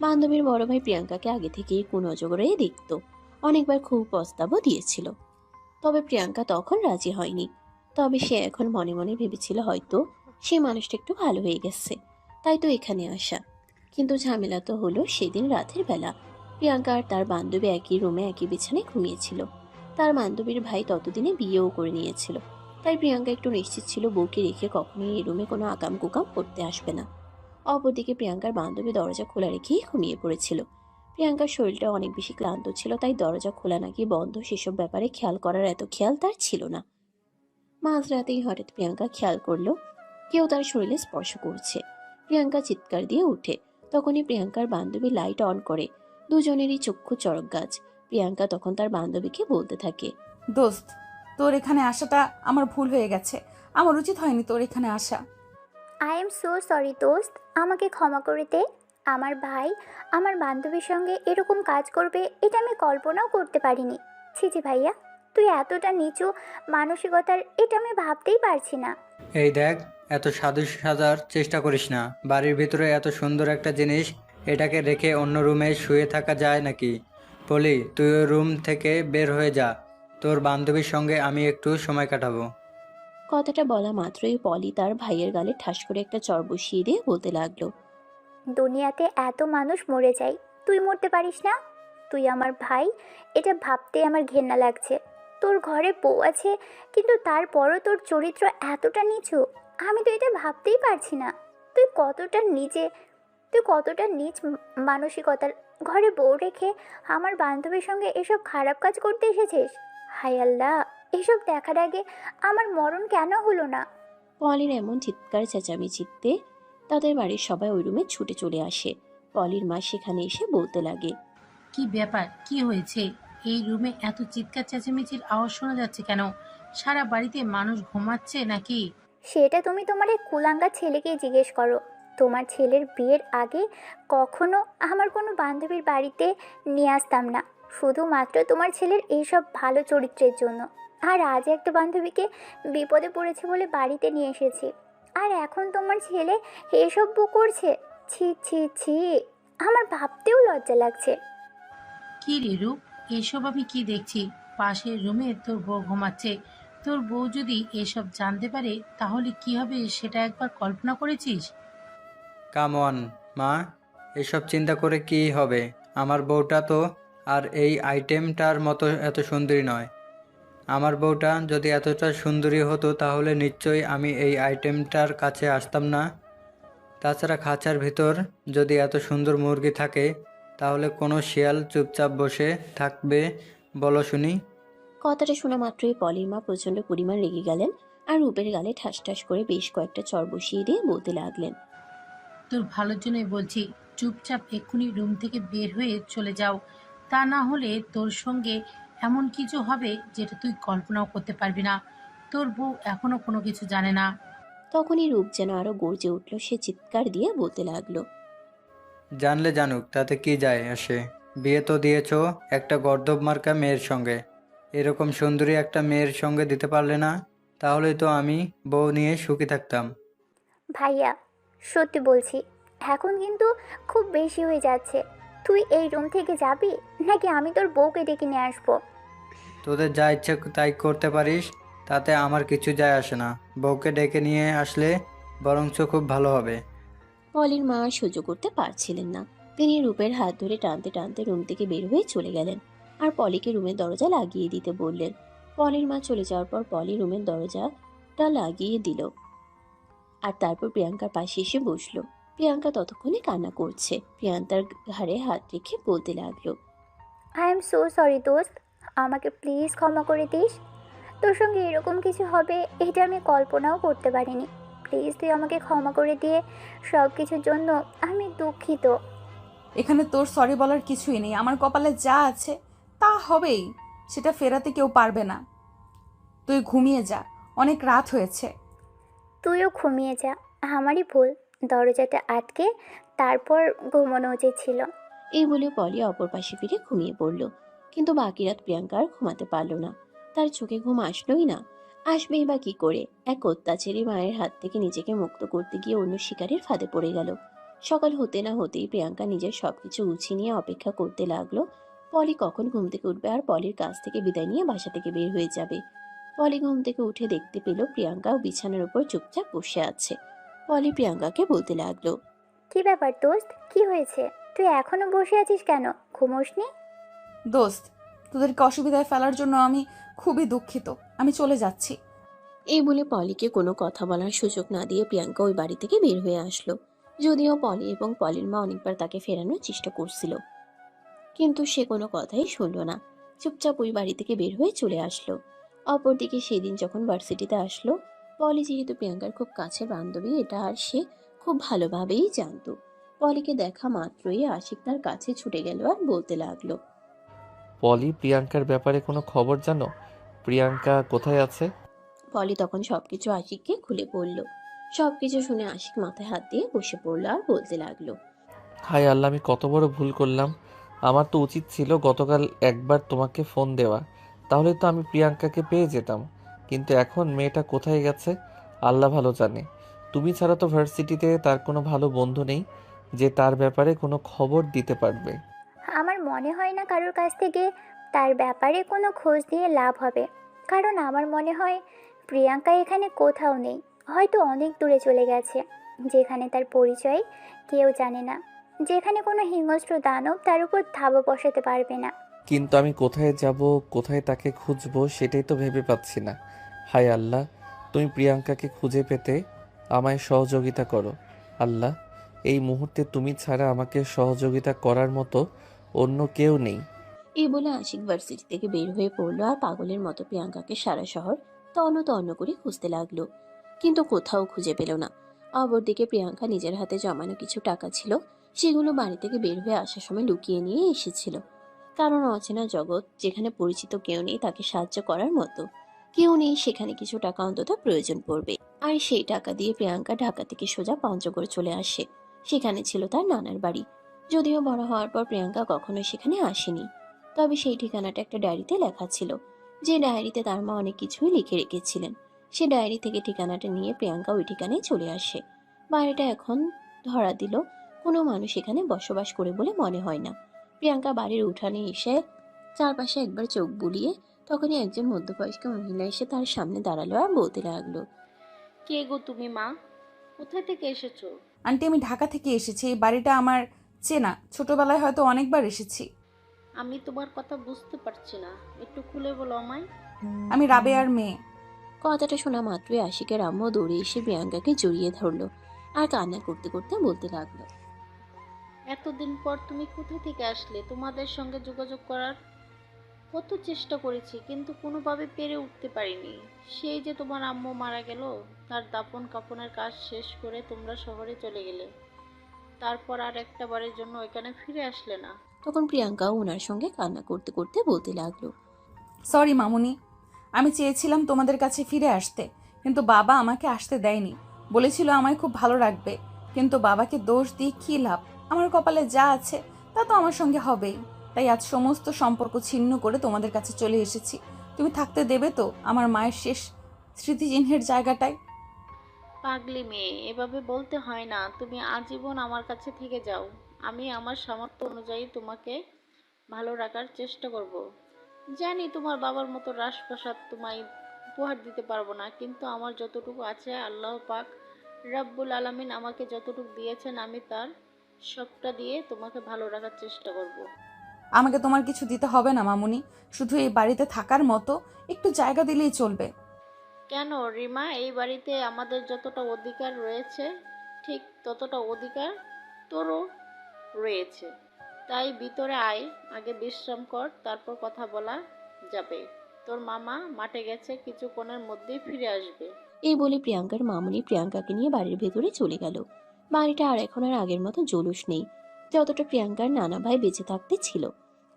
বান্ধবীর বড় ভাই প্রিয়াঙ্কাকে আগে থেকেই কুনজরে দেখতো, অনেকবার খুব প্রস্তাবও দিয়েছিল। তবে প্রিয়াঙ্কা তখন রাজি হয়নি। তবে সে এখন মনে মনে ভেবেছিল হয়তো সে মানুষটা একটু ভালো হয়ে গেছে, তাই তো এখানে আসা। কিন্তু ঝামেলা তো হলো সেদিন রাতের বেলা। প্রিয়াঙ্কা আর তার বান্ধবী একই রুমে একই বিছানায় ঘুমিয়েছিল। তার বান্ধবীর ভাই ততদিনে বিয়েও করে নিয়েছিল। তাই প্রিয়াঙ্কা একটু নিশ্চিত ছিল বউকে রেখে কখনোই এই রুমে কোনো আকাম কুকাম করতে আসবে না। অপরদিকে প্রিয়াঙ্কার বান্ধবী দরজা খোলা রেখেই ঘুমিয়ে পড়েছিল। প্রিয়াঙ্কার শরীরটা অনেক বেশি ক্লান্ত ছিল, তাই দরজা খোলা নাকি বন্ধ সেসব ব্যাপারে খেয়াল করার এত খেয়াল তার ছিল না। মাঝরাতেই হঠাৎ প্রিয়াঙ্কা খেয়াল করলো কেউ তার শরীরে স্পর্শ করছে। প্রিয়াঙ্কা চিৎকার দিয়ে উঠে। তখনই প্রিয়াঙ্কার বান্ধবী লাইট অন করে। দুজনেরই চক্ষু চড়ক গাছ। প্রিয়াঙ্কা তখন তার বান্ধবীকে বলতে থাকে, দোস্ত, তোর এখানে আসাটা আমার ভুল হয়ে গেছে। আমার উচিত হয়নি তোর এখানে আসা। আই এম সো সরি দোস্ত, আমাকে ক্ষমা করে দে। আমার ভাই আমার বান্ধবীর সঙ্গে এরকম কাজ করবে এটা আমি কল্পনাও করতে পারিনি। ছি ভাইয়া, তুই এতটা নিচু মানসিকতার, এটা আমি ভাবতেই পারছি না। এই দেখ, এত সাধু সাজার চেষ্টা করিস না। বাড়ির ভিতরে এত সুন্দর একটা জিনিস, এটাকে রেখে অন্য রুমে শুয়ে থাকা যায় নাকি? পলি, তুই ওই রুম থেকে বের হয়ে যা। তোর বান্ধবীর সঙ্গে আমি একটু সময় কাটাবো। কথাটা বলা মাত্রই পলি তার ভাইয়ের গালে ঠাস করে একটা চড় বসিয়ে দিয়ে বলতে লাগলো, দুনিয়াতে এত মানুষ মরে যায়, তুই মরতে পারিস না? তুই আমার ভাই, এটা ভাবতে আমার ঘেন্না লাগছে। তোর ঘরে বউ আছে, কিন্তু তারপরও তোর চরিত্র এতটা নিচু, আমি তো এটা ভাবতেই পারছি না। তুই কতটা নিচ মানসিকতার, ঘরে বউ রেখে আমার বান্ধবীর সঙ্গে এসব খারাপ কাজ করতে এসেছিস। হায় আল্লাহ, এসব দেখার আগে আমার মরণ কেন হলো না? পলির এমন চিৎকার চেঁচামেচিতে তাদের বাড়ির সবাই ওই রুমে ছুটে চলে আসে। পলির মা সেখানে এসে বলতে লাগে, কি ব্যাপার, কি হয়েছে? এই রুমে এত চিৎকার চেঁচামেচির আওয়াজ শোনা যাচ্ছে কেন? সারা বাড়িতে মানুষ ঘুমাচ্ছে নাকি? সেটা তুমি তোমার এই কুলাঙ্গা ছেলেকেই জিজ্ঞেস করো। তোমার ছেলের বিয়ের আগে কখনো আমার কোনো বান্ধবীর বাড়িতে নিয়ে আসতাম না, শুধুমাত্র তোমার ছেলের এইসব ভালো চরিত্রের জন্য। আর আজ একটা বান্ধবীকে বিপদে পড়েছে বলে বাড়িতে নিয়ে এসেছি, আর এখন তোমার ছেলে এসব বউ করছে। ছি ছি ছি, আমার ভাবতেও লজ্জা লাগছে। কি রে রূপ, এসব আমি কি দেখছি? পাশের রুমে তোর বউ ঘুমাচ্ছে। তোর বউ যদি এসব জানতে পারে তাহলে কি হবে সেটা একবার কল্পনা করেছিস? কাম অন মা, এসব চিন্তা করে কি হবে? আমার বউটা তো আর এই আইটেমটার মতো এত সুন্দরী নয়। আমার বউটা যদি এতটা সুন্দরী হতো তাহলে নিশ্চয়ই আমি এই আইটেমটার কাছে আসতাম না। তাছাড়া খাঁচার ভিতর যদি এত সুন্দর মুরগি থাকে তাহলে কোনো শিয়াল চুপচাপ বসে থাকবে বলো শুনি? কথাটা শোনা মাত্রই পলির মা প্রচন্ড পরিমাণ রেগে গেলেন আর রূপের গালে ঠাস ঠাস করে বেশ কয়েকটা চড় বসিয়ে দিয়ে বলতে লাগলেন, তোর ভালোর জন্যই বলছি, চুপচাপ এক্ষুনি রুম থেকে বের হয়ে চলে যাও। তা না হলে তোর সঙ্গে এমন কিছু হবে যেটা তুই কল্পনাও করতে পারবি না। তোর বউ এখনো কোনো কিছু জানে না। তখনই রূপ যেন আরো গর্জে উঠল। সে চিৎকার দিয়ে বলতে লাগলো, জানলে জানুক, তাতে কি যায় আসে? বিয়ে তো দিয়েছো একটা গর্দভ মার্কা মেয়ের সঙ্গে, এরকম সুন্দরী একটা মেয়ের সঙ্গে দিতে পারলে না? তাহলেই তো আমি বউ নিয়ে সুখী থাকতাম। ভাইয়া, সত্যি বলছি, এখন কিন্তু খুব বেশি হয়ে যাচ্ছে। তুই এই রুম থেকে যাবি নাকি আমি তোর বউকে ডেকে নিয়ে আসবো? তোদের যা ইচ্ছে তাই করতে পারিস, তাতে আমার কিছু যায় আসে না। বউকে ডেকে নিয়ে আসলে বরঞ্চ খুব ভালো হবে। পলির মা আর সহ্য করতে পারছিলেন না। তিনি রূপের হাত ধরে টানতে টানতে রুম থেকে বের হয়ে চলে গেলেন আর পলিকে রুমের দরজা লাগিয়ে দিতে বললেন। পলির মা চলে যাওয়ার পর পলি রুমের দরজাটা লাগিয়ে দিল আর তারপর প্রিয়াঙ্কার পাশে এসে বসলো। প্রিয়াঙ্কা ততক্ষণে কান্না করছে। প্রিয়াঙ্কার ঘাড়ে হাত রেখে বলতে লাগলো, আই এম সো সরি দোস্ত, আমাকে প্লিজ ক্ষমা করে দিস। তোর সঙ্গে এরকম কিছু হবে এটা আমি কল্পনাও করতে পারিনি। প্লিজ তুই আমাকে ক্ষমা করে দিয়ে সব কিছুর জন্য আমি দুঃখিত। এখানে তোর সরি বলার কিছুই নেই। আমার কপালে যা আছে তা হবেই, সেটা ফেরাতে কেউ পারবে না। তুই ঘুমিয়ে যা, অনেক রাত হয়েছে। তুইও ঘুমিয়ে যা, আমারই ভুল, দরজাটা আটকে তারপর ঘুমানো উচিত ছিল। এই বলে পলি অপর পাশে ফিরে ঘুমিয়ে পড়ল। কিন্তু বাকি রাত প্রিয়াঙ্কা আর ঘুমাতে পারল না। তার চোখে ঘুম আসলোই না। আসবেই বা কি করে? এক অত্যাচারী মায়ের হাত থেকে নিজেকে মুক্ত করতে গিয়ে অন্য শিকারের ফাঁদে পড়ে গেল। সকাল হতে না হতেই প্রিয়াঙ্কা নিজের সবকিছু গুছিয়ে নিয়ে অপেক্ষা করতে লাগলো পলি কখন ঘুম থেকে উঠবে আর পলির কাছ থেকে বিদায় নিয়ে বাসা থেকে বের হয়ে যাবে। পলি ঘুম থেকে উঠে দেখতে পেল প্রিয়াঙ্কাও বিছানার উপর চুপচাপ বসে আছে। পলি প্রিয়াঙ্কাকে বলতে লাগলো, কি ব্যাপার দোস্ত, কি হয়েছে? তুই এখনো বসে আছিস কেন? ঘুমোসনি? দোস্ত, তোদেরকে অসুবিধায় ফেলার জন্য আমি খুবই দুঃখিত। আমি চলে যাচ্ছি। এই বলে পলিকে কোনো কথা বলার সুযোগ না দিয়ে প্রিয়াঙ্কা ওই বাড়ি থেকে বের হয়ে আসলো। যদিও পলি এবং পলির মা অনেকবার তাকে ফেরানোর চেষ্টা করছিল, কিন্তু সে কোনো কথাই শুনলো না। চুপচাপ ওই বাড়ি থেকে বের হয়ে চলে আসলো। অপরদিকে সেদিন যখন ভার্সিটিতে আসলো, পলি যেহেতু প্রিয়াঙ্কার খুব কাছের বান্ধবী এটা আর সে খুব ভালোভাবেই জানতো। পলিকে দেখা মাত্রই আশিক তার কাছে ছুটে গেল আর বলতে লাগলো, পলি, প্রিয়াঙ্কার ব্যাপারে কোনো খবর জানো? প্রিয়াঙ্কা কোথায় আছে? পলি তখন সবকিছু আশিককে খুলে বলল। সবকিছু শুনে আশিক মাথায় হাত দিয়ে বসে পড়লো আর বলতে লাগলো, হায় আল্লাহ, আমি কত বড় ভুল করলাম। আমার তো উচিত ছিল গতকাল একবার তোমাকে ফোন দেওয়া, তাহলে তো আমি প্রিয়াঙ্কাকে পেয়ে যেতাম। কিন্তু এখন মেয়েটা কোথায় গেছে আল্লাহ ভালো জানে। তুমি ছাড়া তো ভার্সিটিতে তার কোনো ভালো বন্ধু নেই যে তার ব্যাপারে কোনো খবর দিতে পারবে। আমার মনে হয় না কারোর কাছ থেকে তার ব্যাপারে কোনো খোঁজ নিয়ে লাভ হবে, কারণ আমার মনে হয় প্রিয়াঙ্কা এখানে কোথাও নেই, হয়তো অনেক দূরে চলে গেছে, যেখানে তার পরিচয় কেউ জানে না, যেখানে কোনো হিংস্র দানব তার উপর ধাবা বসাতে পারবে না। কিন্তু আমি কোথায় যাব, কোথায় তাকে খুঁজবো সেটাই তো ভেবে পাচ্ছি না। হায় আল্লাহ, তুমি প্রিয়াঙ্কাকে খুঁজে পেতে আমায় সহযোগিতা করো। আল্লাহ, এই মুহূর্তে তুমি ছাড়া আমাকে সহযোগিতা করার মতো অন্য কেউ নেই। এই বলে আশিক ভার্সিটি থেকে বের হয়ে পড়লো আর পাগলের মতো প্রিয়াঙ্কাকে সারা শহর তন্ন তন্ন করে খুঁজতে লাগলো, কিন্তু কোথাও খুঁজে পেল না। অপরদিকে প্রিয়াঙ্কা নিজের হাতে জমানো কিছু টাকা ছিল, সেগুলো বাড়ি থেকে বের হয়ে আসার সময় লুকিয়ে নিয়ে এসেছিল। কারণ অচেনা জগৎ, যেখানে পরিচিত কেউ নেই তাকে সাহায্য করার মতো, কেউ নেই সেখানে কিছু টাকা অন্তত প্রয়োজন পড়বে। আর সেই টাকা দিয়ে প্রিয়াঙ্কা ঢাকা থেকে সোজা পঞ্চগড় চলে আসে। সেখানে ছিল তার নানার বাড়ি। যদিও বড় হওয়ার পর প্রিয়াঙ্কা কখনো সেখানে আসেনি, তবে সেই ঠিকানাটা একটা ডায়েরিতে লেখা ছিল, যে ডায়েরিতে তার মা অনেক কিছুই লিখে রেখেছিলেন। সে ডায়েরি থেকে ঠিকানাটা নিয়ে প্রিয়াঙ্কা ওই ঠিকানায় চলে আসে। বাড়িটা এখন ধরা দিল কোনো মানুষ এখানে বসবাস করে বলে মনে হয় না। প্রিয়াঙ্কা বাড়ির উঠানে এসে চারপাশে একবার চোখ বুলিয়ে তখনই একজন মধ্যবয়স্ক মহিলা এসে তার সামনে দাঁড়ালো আর বলতে লাগলো, কে গো তুমি মা? কোথায় থেকে এসেছো? আন্টি, আমি ঢাকা থেকে এসেছি। এই বাড়িটা আমার চেনা, ছোটবেলায় হয়তো অনেকবার এসেছি। আমি তোমার কথা বুঝতে পারছি না, একটু খুলে বলো আমায়। আমি রাবেয়ার মেয়ে। কথাটা শোনা মাত্রই আশিকের আম্মু দৌড়ে এসে প্রিয়াঙ্কাকে জড়িয়ে ধরলো আর কান্না করতে করতে বলতে লাগলো, এতদিন পর তুমি কোথা থেকে আসলে? তোমাদের সঙ্গে যোগাযোগ করার কত চেষ্টা করেছি, কিন্তু কোনোভাবে পেরে উঠতে পারিনি। সেই যে তোমার আম্মু মারা গেল, তার দাফন কাফনের কাজ শেষ করে তোমরা শহরে চলে গেলে, তারপর আর একটা বারের জন্য এখানে ফিরে আসলে না। তখন প্রিয়াঙ্কাও ওনার সঙ্গে কান্না করতে করতে বলতে লাগলো, সরি মামুনি, আমি চেয়েছিলাম তোমাদের কাছে ফিরে আসতে, কিন্তু বাবা আমাকে আসতে দেয়নি। বলেছিল আমায় খুব ভালো রাখবে, কিন্তু বাবাকে দোষ দিয়ে কী লাভ? আমার কপালে যা আছে তা তো আমার সঙ্গে হবেই। তাই আজ সমস্ত সম্পর্ক ছিন্ন করে তোমাদের কাছে চলে এসেছি। তুমি থাকতে দেবে তো আমার মায়ের শেষ স্মৃতিচিহ্নের জায়গাটায়? পাগলি মেয়ে, এভাবে বলতে হয় না। তুমি আজীবন আমার কাছে থেকে যাও। আমি আমার সামর্থ্য অনুযায়ী তোমাকে ভালো রাখার চেষ্টা করব। জানি তোমার বাবার মতো রাজপ্রাসাদ তোমায় উপহার দিতে পারবো না, কিন্তু আমার যতটুকু আছে আল্লাহ পাক রাব্বুল আলামিন আমাকে যতটুকু দিয়েছেন, আমি তার সবটা দিয়ে তোমাকে ভালো রাখার চেষ্টা করব। আমাকে তোমার কিছু দিতে হবে না মামুনি, শুধু এই বাড়িতে থাকার মতো একটু জায়গা দিলেই চলবে। কেন রিমা, এই বাড়িতে আমাদের যতটা অধিকার রয়েছে ঠিক ততটা অধিকার তোরও রয়েছে। তাই ভিতরে আয়, আগে বিশ্রাম কর, তারপর কথা বলা যাবে। তোর মামা মাঠে গেছে, কিছুক্ষণের মধ্যেই ফিরে আসবে। এই বলে প্রিয়াঙ্কার মামুনি প্রিয়াঙ্কাকে নিয়ে বাড়ির ভেতরে চলে গেল। বাড়িটা আর এখন আর আগের মতো জলুস নেই, যতটা প্রিয়াঙ্কার নানা ভাই বেঁচে থাকতে ছিল।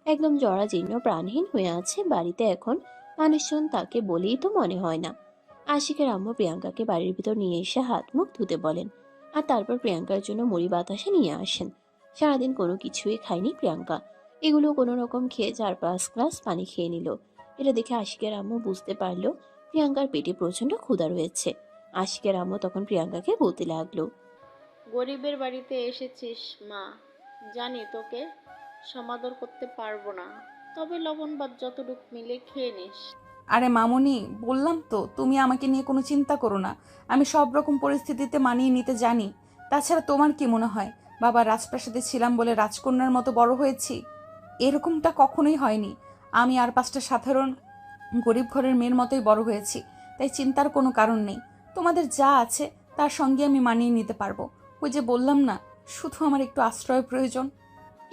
একদম জরাজীর্ণ প্রাণহীন হয়ে আছে বাড়িতে এখন। মানুষজন তাকে বলেই তো মনে হয় না। আশিকের আম্মু প্রিয়াঙ্কাকে বাড়ির ভিতর নিয়ে এসে হাত মুখ ধুতে বলেন, আর তারপর প্রিয়াঙ্কার জন্য মুড়ি বাতাসে নিয়ে আসেন। সারাদিন কোনো কিছুই খায়নি প্রিয়াঙ্কা, এগুলো কোনো রকম খেয়ে 4-5 গ্লাস পানি খেয়ে নিল। এটা দেখে আশিকের আম্মু বুঝতে পারলো প্রিয়াঙ্কার পেটে প্রচন্ড ক্ষুধা রয়েছে। আশিকের আম্মু তখন প্রিয়াঙ্কাকে বলতে লাগলো, গরিবের বাড়িতে এসেছিস মা, জানি তোকে সমাদর করতে পারবো না, তবে লবণ ভাত যতটুকু মিলে খেয়ে নিস। আরে মামুনি, বললাম তো তুমি আমাকে নিয়ে কোনো চিন্তা করো না, আমি সব রকম পরিস্থিতিতে মানিয়ে নিতে জানি। তাছাড়া তোমার কি মনে হয় বাবা রাজপ্রাসাদে ছিলাম বলে রাজকন্যার মতো বড় হয়েছি? এরকমটা কখনোই হয়নি। আমি আর 5টা সাধারণ গরিব ঘরের মেয়ের মতোই বড় হয়েছি। তাই চিন্তার কোনো কারণ নেই। তোমাদের যা আছে তার সঙ্গে আমি মানিয়ে নিতে পারবো। ওই যে বললাম না, শুধু আমার একটু আশ্রয় প্রয়োজন।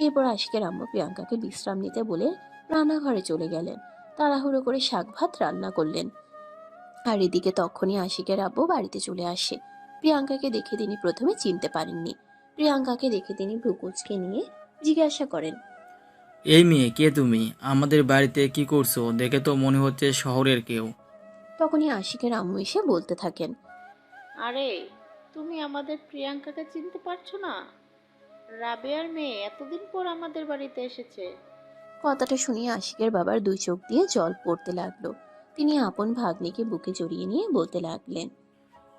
এরপর আশিকের আম্মু প্রিয়াঙ্কাকে বিশ্রাম নিতে বলে রান্নাঘরে চলে গেলেন। তাড়াহুড়ো করে শাক ভাত রান্না করলেন। আর এদিকে তখনই আশিকের আব্বু বাড়িতে চলে আসে। প্রিয়াঙ্কাকে দেখে তিনি প্রথমে চিনতে পারেননি। প্রিয়াঙ্কাকে দেখে তিনি ভ্রুকুচকে নিয়ে জিজ্ঞাসা করেন, এই মেয়ে কে তুমি? আমাদের বাড়িতে কি করছো? দেখে তো মনে হচ্ছে শহরের কেউ। তখনই আশিকের আম্মু এসে বলতে থাকেন, আরে, তুমি আমাদের প্রিয়াঙ্কাকে চিনতে পারছো না? রাবেয়ার মেয়ে এতদিন পর আমাদের বাড়িতে এসেছে। কথাটা শুনিয়ে আশিকের বাবার 2 চোখ দিয়ে জল পড়তে লাগলো। তিনি আপন ভাগ্নিকে বুকে জড়িয়ে নিয়ে বলতে লাগলেন,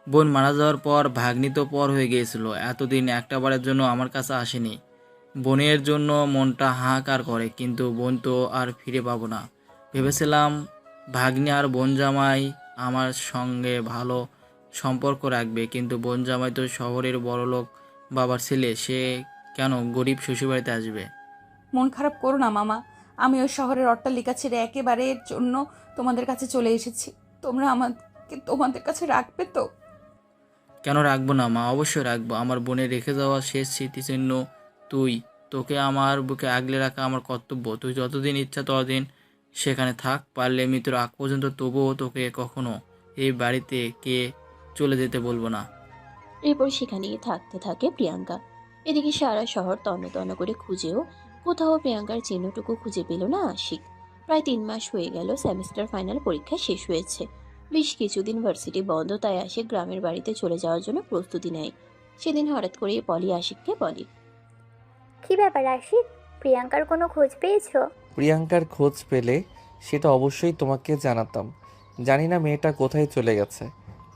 বোন মারা যাওয়ার পর ভাগ্নি তো পর হয়ে গিয়েছিল, এতদিন একটা বারের জন্য আমার কাছে আসেনি। বোনের জন্য মনটা হাহাকার করে, কিন্তু বোন তো আর ফিরে পাবো না। ভেবেছিলাম ভাগ্নি আর বোন জামাই আমার সঙ্গে ভালো সম্পর্ক রাখবে, কিন্তু বোন জামাই তো শহরের বড়লোক বাবার ছেলে, সে কেন গরিব শ্বশুরবাড়িতে আসবে? মন খারাপ করো না মামা, আমি ওই শহরের অট্টালিকা ছেড়ে একেবারে এর জন্য তোমাদের কাছে চলে এসেছি। তোমরা আমাকে তোমাদের কাছে রাখবে তো? কেন রাখবো না মা, অবশ্যই রাখবো। আমার বোনের রেখে যাওয়া শেষ স্মৃতিচিহ্ন তুই, তোকে আমার বুকে আগলে রাখা আমার কর্তব্য। তুই যতদিন ইচ্ছা ততদিন সেখানে থাক, পারলে মৃত্যুর আগ পর্যন্ত, তবুও তোকে কখনো এই বাড়িতে কে চলে যেতে বলবো না। এরপর সেখানেই থাকতে থাকে প্রিয়াঙ্কা। এদিকে সারা শহর তন্ন তন্ন করে খুঁজেও কোথাও প্রিয়াঙ্কার চিহ্নটুকু খুঁজে পেল না আশিক। প্রায় 3 মাস হয়ে গেল সেমিস্টার ফাইনাল পরীক্ষা শেষ হয়েছে। বেশ কিছুদিন ভার্সিটি বন্ধ, তাই আশিক গ্রামের বাড়িতে চলে যাওয়ার জন্য প্রস্তুতি নেয়। সেদিন হঠাৎ করে পলি আশিককে বলে, কি ব্যাপার আশিক, প্রিয়াঙ্কার কোনো খোঁজ পেয়েছো? প্রিয়াঙ্কার খোঁজ পেলে সেটা অবশ্যই তোমাকে জানাতাম। জানি না মেয়েটা কোথায় চলে গেছে,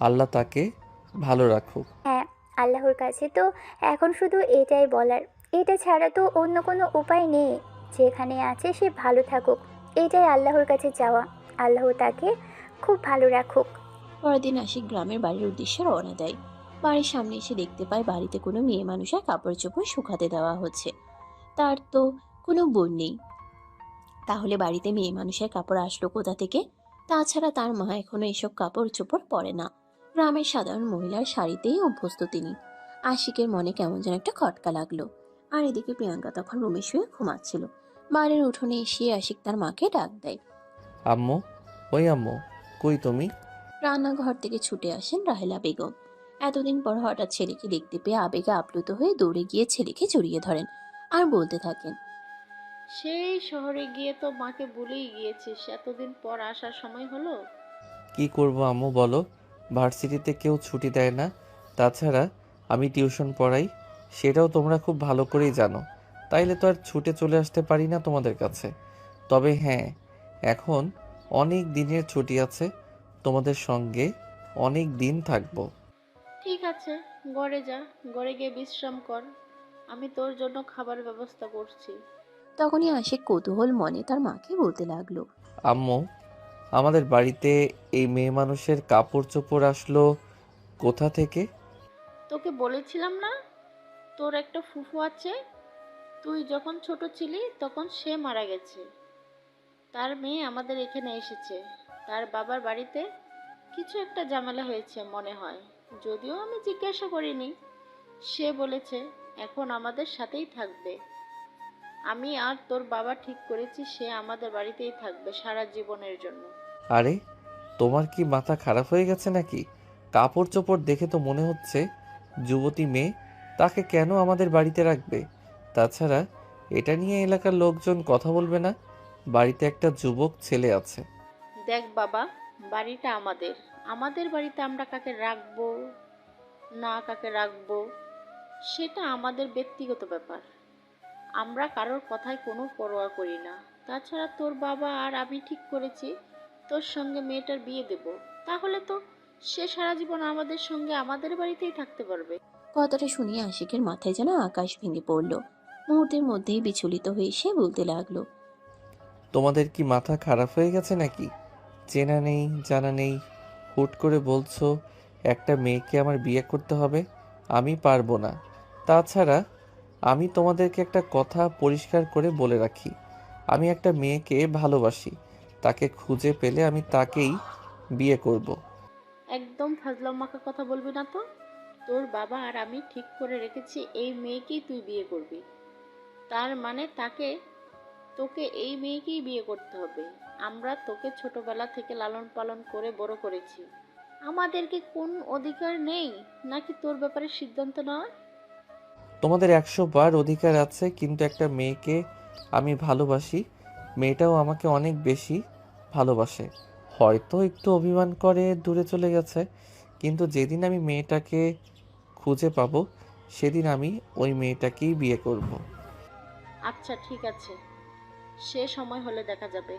আল্লাহ তাকে ভালো রাখুক। হ্যাঁ, আল্লাহর কাছে তো এখন শুধু এটাই বলার, এটা ছাড়া তো অন্য কোনো উপায় নেই। যেখানে আছে সে ভালো থাকুক, এটাই আল্লাহর কাছে চাওয়া। আল্লাহ তাকে খুব ভালো রাখুক। পরের দিন আশিক গ্রামের বাড়ির উদ্দেশ্যে রওনা দেয়। বাড়ির সামনে এসে দেখতে পায় বাড়িতে কোনো মেয়ে মানুষের কাপড় চোপড় শুকাতে দেওয়া হচ্ছে। তার তো কোনো বোন নেই, তাহলে বাড়িতে মেয়ে মানুষের কাপড় আসলো কোথা থেকে? তাছাড়া তার মা এখনো এসব কাপড় চোপড় পরে না। গ্রামের সাধারণ মহিলার শাড়িতেই অভ্যস্ত তিনি। আশিকের মনে কেমন যেন একটা খটকা লাগলো। আর এদিকে প্রিয়াঙ্কা তখন রুমে শুয়ে ঘুমাচ্ছিল। বাড়ির উঠোনে এসে আশিক তার মাকে ডাক দেয়। আম্মু, ওই আম্মু, কই তুমি? রান্নাঘর থেকে ছুটে আসেন রাহেলা বেগম। এতদিন পর হঠাৎ ছেলেকে দেখতে পেয়ে আবেগে আপ্লুত হয়ে দৌড়ে গিয়ে ছেলেকে জড়িয়ে ধরেন আর বলতে থাকেন, সেই শহরে গিয়ে তো মাকে ভুলেই গিয়েছিস, এতদিন পর আসার সময় হলো। কি করব আম্মু বলো, ভার্সিটিতে কেউ ছুটি দেয় না। তাছাড়া আমি টিউশন পড়াই, সেটাও তোমরা খুব ভালো করেই জানো। তাইলে তো আর ছুটে চলে আসতে পারি না তোমাদের কাছে। তবে হ্যাঁ, এখন অনেক দিনের ছুটি আছে, তোমাদের সঙ্গে অনেক দিন থাকবো। ঠিক আছে, ঘরে যা, ঘরে গিয়ে বিশ্রাম কর, আমি তোর জন্য খাবারের ব্যবস্থা করছি। তখনই আশিক কৌতূহল মনে তার মাকে বলতে লাগলো, আম্মু, আমাদের বাড়িতে এই মেয়ে মানুষের কাপড় চোপড় আসলো কোথা থেকে? তোকে বলেছিলাম না, তোর একটা ফুফু আছে, তুই যখন ছোট ছিলি তখন সে মারা গেছে। তার মেয়ে আমাদের এখানে এসেছে। তার বাবার বাড়িতে কিছু একটা ঝামেলা হয়েছে মনে হয়, যদিও আমি জিজ্ঞাসা করিনি। সে বলেছে এখন আমাদের সাথেই থাকবে। আমি আর তোর বাবা ঠিক করেছি সে আমাদের বাড়িতেই থাকবে সারা জীবনের জন্য। আরে, তোমার কি মাথা খারাপ হয়ে গেছে নাকি? কাপড় চোপড় দেখে তো মনে হচ্ছে যুবতী মেয়ে, তাকে কেন আমাদের বাড়িতে রাখবে? তাছাড়া এটা নিয়ে এলাকার লোকজন কথা বলবে না? বাড়িতে একটা যুবক ছেলে আছে। দেখ বাবা, বাড়িটা আমাদের, আমাদের বাড়িতে আমরা কাকে রাখবো না কাকে রাখবো সেটা আমাদের ব্যক্তিগত ব্যাপার। আমরা কারোর কথায় কোনো পরোয়া করি না। তাছাড়া তোর বাবা আর আমি ঠিক করেছি তোর সঙ্গে মেয়েটার বিয়ে দেব, তাহলে তো সে সারা জীবন আমাদের সঙ্গে আমাদের বাড়িতেই থাকতে পারবে। কথাটা শুনিয়ে আশিকের মাথায় যেন আকাশ ভেঙে পড়ল। মুহূর্তের মধ্যেই বিচলিত হয়ে সে বলতে লাগলো, তোমাদের কি মাথা খারাপ হয়ে গেছে নাকি? চেনা নেই জানা নেই, হুট করে বলছো একটা মেয়েকে আমার বিয়ে করতে হবে। আমি পারবো না। তাছাড়া আমি তোমাদেরকে একটা কথা পরিষ্কার করে বলে রাখি, আমি একটা মেয়েকে ভালোবাসি। তাকে খুঁজে পেলে আমি তাকেই বিয়ে করব। একদম ফাজলাম মাখা কথা বলবি না তো। তোর বাবা আর আমি ঠিক করে রেখেছি এই মেয়েকেই তুই বিয়ে করবি। তার মানে তোকে এই মেয়েকেই বিয়ে করতে হবে। আমরা তোকে ছোটবেলা থেকে লালন পালন করে বড় করেছি। আমাদেরকে কোন অধিকার নেই নাকি তোর ব্যাপারে সিদ্ধান্ত নেওয়ার? তোমাদের 100 বার অধিকার আছে, কিন্তু একটা মেয়েকে আমি ভালোবাসি, মেয়েটাও আমাকে অনেক বেশি ভালোবাসে। হয়তো একটু অভিমান করে দূরে চলে গেছে, কিন্তু যেদিন আমি মেয়েটাকে খুঁজে পাবো সেদিন আমি ওই মেয়েটাকেই বিয়ে করব। আচ্ছা ঠিক আছে, সে সময় হলে দেখা যাবে।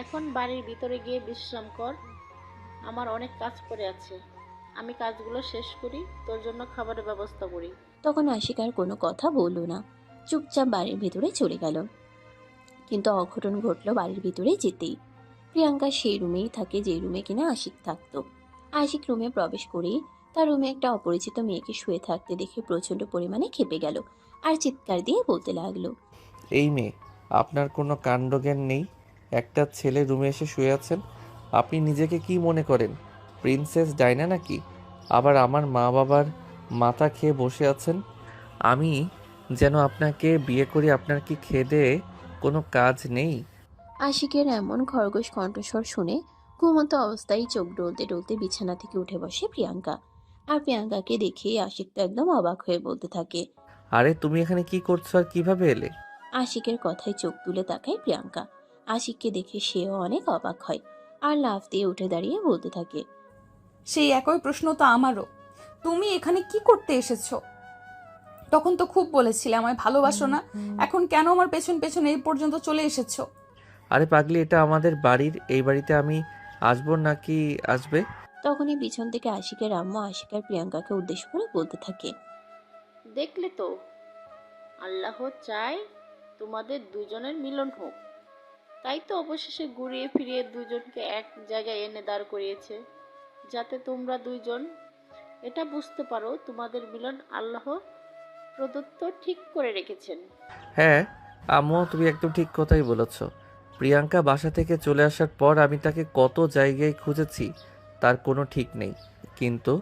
এখন বাড়ির ভিতরে গিয়ে বিশ্রাম কর, আমার অনেক কাজ পড়ে আছে। আমি কাজগুলো শেষ করি, তোর জন্য খাবারের ব্যবস্থা করি। তখন আশিক আর কোনো কথা বলল না, চুপচাপ বাড়ির ভিতরে চলে গেল। কিন্তু অঘটন ঘটলো বাড়ির ভিতরে যেতেই। প্রিয়াঙ্কা সেই রুমেই থাকে যে রুমে কিনা আশিক থাকতো। আশিক রুমে প্রবেশ করেই তার রুমে একটা অপরিচিত মেয়েকে শুয়ে থাকতে দেখে প্রচন্ড পরিমাণে ক্ষেপে গেল আর চিৎকার দিয়ে বলতে লাগলো, এই মেয়ে, আপনার কোনো কাণ্ডজ্ঞান নেই? একটা ছেলে রুমে এসে শুয়ে আছেন, আপনি নিজেকে কি মনে করেন, প্রিন্সেস ডায়না নাকি? আবার আমার মা বাবার মাথা খেয়ে বসে আছেন। আমি যেন আপনাকে বিয়ে করে আপনার কি খেদে কোনো কাজ নেই? আশিকের এমন খরগোশ কণ্ঠস্বর শুনে ঘুমন্ত অবস্থায় চোখ ডলতে ডলতে বিছানা থেকে উঠে বসে প্রিয়াঙ্কা। আর প্রিয়াঙ্কাকে দেখেই আশিক তো একদম অবাক হয়ে বলতে থাকে। আরে তুমি এখানে কি করছো আর কিভাবে এলে? আশিকের কথায় চোখ তুলে তাকায় প্রিয়াঙ্কা। আশিককে দেখে সেও অনেক অবাক হয় আর লাফ দিয়ে উঠে দাঁড়িয়ে বলতে থাকে। সেই একই প্রশ্ন তো আমারও। তুমি এখানে কি করতে এসেছো? তখন তো খুব বলেছিলে আমায় ভালোবাসো না, এখন কেন আমার পেছন পেছন এই পর্যন্ত চলে এসেছো? আরে পাগলি, এটা আমাদের বাড়ির, এই বাড়িতে আমি আসবো নাকি আসবে? তখনই পিছন থেকে আশিকের আম্মু আশিক আর প্রিয়াঙ্কাকে উদ্দেশ্য করে বলতে থাকে। দেখলে তো, আল্লাহ চায় তোমাদের দুজনের মিলন হোক, তাই তো অবশেষে ঘুরিয়ে ফিরিয়ে দুজনকে এক জায়গায় এনে দাঁড় করিয়েছে, যাতে তোমরা দুইজন এটা বুঝতে পারো তোমাদের মিলন আল্লাহ প্রদত্ত ঠিক করে রেখেছেন। হ্যাঁ আম্মু, তুমি একদম ঠিক কথাই বলেছ। প্রিয়াঙ্কা বাসা থেকে চলে আসার পর আমি তাকে কত জায়গায় খুঁজেছি, তার কোনো ঠিক নেই। কিন্তু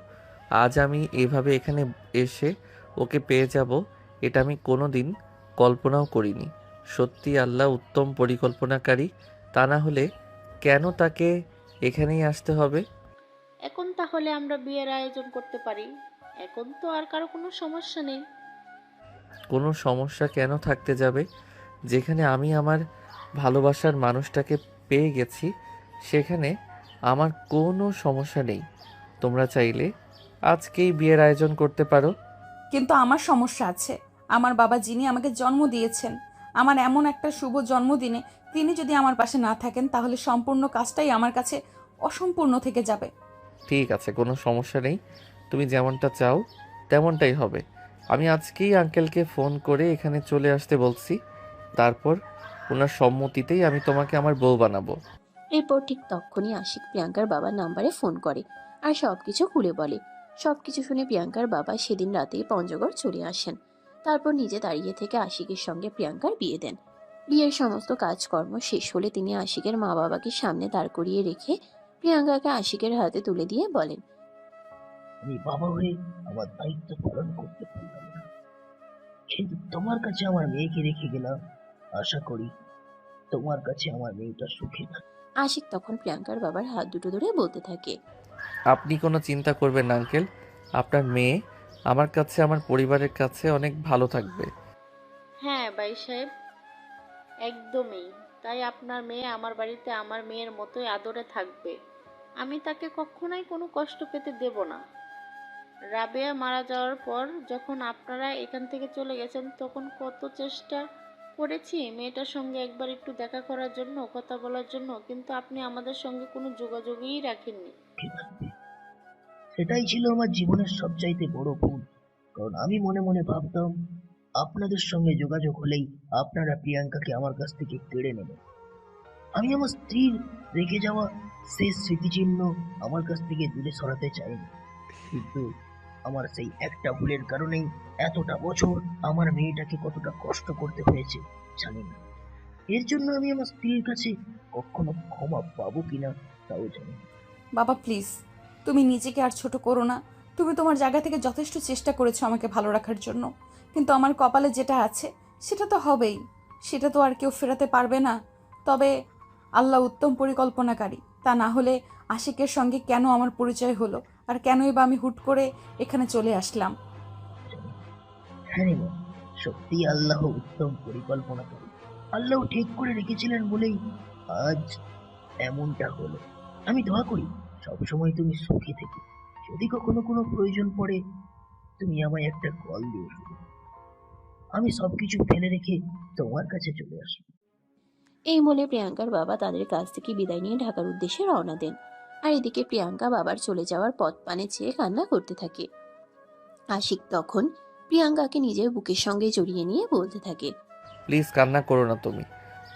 আজ আমি এভাবে এখানে এসে ওকে পেয়ে যাব, এটা আমি কোনো দিন কল্পনাও করিনি। সত্যি আল্লাহ উত্তম পরিকল্পনাকারী, তা না হলে কেন তাকে এখানেই আসতে হবে? এখন তাহলে আমরা বিয়ের আয়োজন করতে পারি, এখন তো আর কারো কোনো সমস্যা নেই। কোনো সমস্যা কেন থাকতে যাবে? যেখানে আমি আমার ভালোবাসার মানুষটাকে পেয়ে গেছি, সেখানে আমার কোনো সমস্যা নেই। তোমরা চাইলে আজকেই বিয়ের আয়োজন করতে পারো। কিন্তু আমার সমস্যা আছে। আমার বাবা যিনি আমাকে জন্ম দিয়েছেন, আমার এমন একটা শুভ জন্মদিনে তিনি যদি আমার পাশে না থাকেন, তাহলে সম্পূর্ণ কাজটাই আমার কাছে অসম্পূর্ণ থেকে যাবে। ঠিক আছে, কোনো সমস্যা নেই। তুমি যেমনটা চাও তেমনটাই হবে। আমি আজকেই আঙ্কেলকে ফোন করে এখানে চলে আসতে বলছি। তারপর ওনার সম্মতিতেই আমি তোমাকে আমার বউ বানাবো। এরপর ঠিক তখনই আশিক প্রিয়াঙ্কার বাবার নাম্বারে ফোন করে আর সবকিছু খুলে বলে। সবকিছু শুনে প্রিয়াঙ্কার বাবা সেদিন রাতেই পঞ্চগড় চলে আসেন। তারপর নিজে দাঁড়িয়ে থেকে আশিকের সঙ্গে প্রিয়াঙ্কার বিয়ে দেন। বিয়ের সমস্ত কাজকর্ম শেষ হলে তিনি আশিকের মা বাবাকে সামনে দাঁড় করিয়ে রেখে প্রিয়াঙ্কাকে আশিকের হাতে তুলে দিয়ে বলেন। আমি বাবা হয়ে আমার দায়িত্ব পালন করতে পারলাম না, কিন্তু তোমার কাছে আমার মেয়েকে রেখে গেলাম। আশা করি তোমার কাছে আমার মেয়েটা সুখে থাকে। আশিক তখন প্রিয়াঙ্কার বাবার হাত দুটো ধরে বলতে থাকে। আপনি কোনো চিন্তা করবেন না আঙ্কেল, আপনার মেয়ে আমার কাছে, আমার পরিবারের কাছে অনেক ভালো থাকবে। হ্যাঁ ভাই সাহেব, একদমই তাই। আপনার মেয়ে আমার বাড়িতে আমার মেয়ের মতোই আদরে থাকবে। আমি তাকে কখনোই কোনো কষ্ট পেতে দেব না। রাবেয়া মারা যাওয়ার পর যখন আপনারা এখান থেকে চলে গেছেন, তখন কত চেষ্টা করেছি মেয়েটার সঙ্গে একবার একটু দেখা করার জন্য, কথা বলার জন্য, কিন্তু আপনি আমাদের সঙ্গে কোনো যোগাযোগই রাখেননি। সেটাই ছিল আমার জীবনের সবচাইতে বড় ভুল, কারণ আমি মনে মনে ভাবতাম আপনাদের সঙ্গে যোগাযোগ হলেই আপনারা প্রিয়াঙ্কাকে আমার কাছ থেকে কেড়ে নেবেন। আমি আমার স্ত্রীর রেখে যাওয়া শেষ স্মৃতিচিহ্ন আমার কাছ থেকে দূরে সরাতে চাইনি, কিন্তু আমার সেই একটা ভুলের কারণেই এতটা বছর আমার মেয়েটাকে কতটা কষ্ট করতে হয়েছে জানি না। এর জন্য আমি আমার স্ত্রীর কাছে কখনো ক্ষমা পাবো কিনা তাও জানি না। বাবা প্লিজ, তুমি নিজেকে আর ছোট করো না। তুমি তোমার জায়গা থেকে যথেষ্ট চেষ্টা করেছো আমাকে ভালো রাখার জন্য, কিন্তু আমার কপালে যেটা আছে সেটা তো হবেই, সেটা তো আর কেউ ফেরাতে পারবে না। তবে আল্লাহ উত্তম পরিকল্পনাকারী, তা না হলে আশিকের সঙ্গে কেন আমার পরিচয় হলো, আর কেনই বা আমি হুট করে এখানে চলে আসলাম? হ্যাঁ রে মা, সত্যি আল্লাহ উত্তম পরিকল্পনা করে আল্লাহ ঠিক করে রেখেছিলেন বলেই আজ এমনটা হলো। আমি দোয়া করি সবসময় তুমি সুখী থেকে। যদি কখনো কোনো প্রয়োজন পড়ে তুমি আমায় একটা কল দিও শুধু। আমি সবকিছু ফেলে রেখে তোমার কাছে চলে আসবো। এই বলে প্রিয়াঙ্কার বাবা তাদের কাছ থেকে বিদায় নিয়ে ঢাকার উদ্দেশ্যে রওনা দেন। আর এদিকে প্রিয়াঙ্কা বাবার চলে যাওয়ার পথ পানে চেয়ে কান্না করতে থাকে। আশিক তখন প্রিয়াঙ্কাকে নিজের বুকের সঙ্গে জড়িয়ে নিয়ে বলতে থাকে। প্লিজ কান্না করো না তুমি,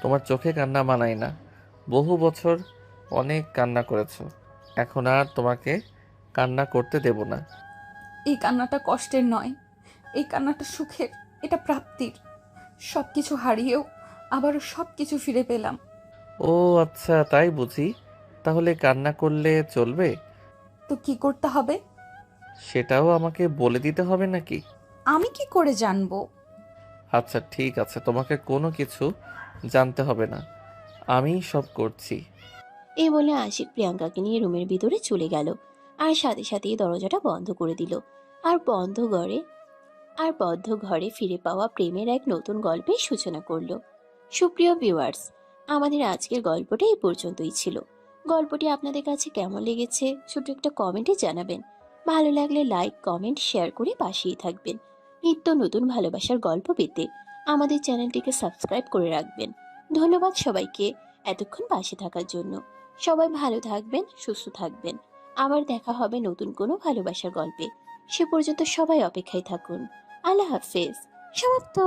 তোমার চোখে কান্না মানায় না। বহু বছর অনেক কান্না করেছো, এখন আর তোমাকে কান্না করতে দেব না। এই কান্নাটা কষ্টের নয়, এই কান্নাটা সুখের, এটা প্রাপ্তির। সব কিছু হারিয়েও আবারও সব কিছু ফিরে পেলাম। ও আচ্ছা, তাই বুঝি। তাহলে কান্না করলে চলবে? তো কি করতে হবে? সেটাও আমাকে বলে দিতে হবে নাকি? আমি কি করে জানবো? আচ্ছা ঠিক আছে, তোমাকে কোনো কিছু জানতে হবে না, আমি সব করছি। এই বলে আশিক প্রিয়াঙ্কাকে নিয়ে রুমের ভিতরে চলে গেল, আর সাথে সাথেই দরজাটা বন্ধ করে দিল। আর বদ্ধ ঘরে ফিরে পাওয়া প্রেমের এক নতুন গল্পের সূচনা করলো। সুপ্রিয় ভিউয়ার্স, আমাদের আজকের গল্পটা এই পর্যন্তই ছিল। গল্পটি আপনাদের কাছে কেমন লেগেছে ছোট একটা কমেন্টে জানাবেন। ভালো লাগলে লাইক, কমেন্ট, শেয়ার করে পাশেই থাকবেন। নিত্য নতুন ভালোবাসার গল্প পেতে আমাদের চ্যানেলটিকে সাবস্ক্রাইব করে রাখবেন। ধন্যবাদ সবাইকে এতক্ষণ পাশে থাকার জন্য। সবাই ভালো থাকবেন, সুস্থ থাকবেন। আবার দেখা হবে নতুন কোনো ভালোবাসার গল্পে। সে পর্যন্ত সবাই অপেক্ষায় থাকুন। আল্লাহ হাফেজ। সমাপ্ত।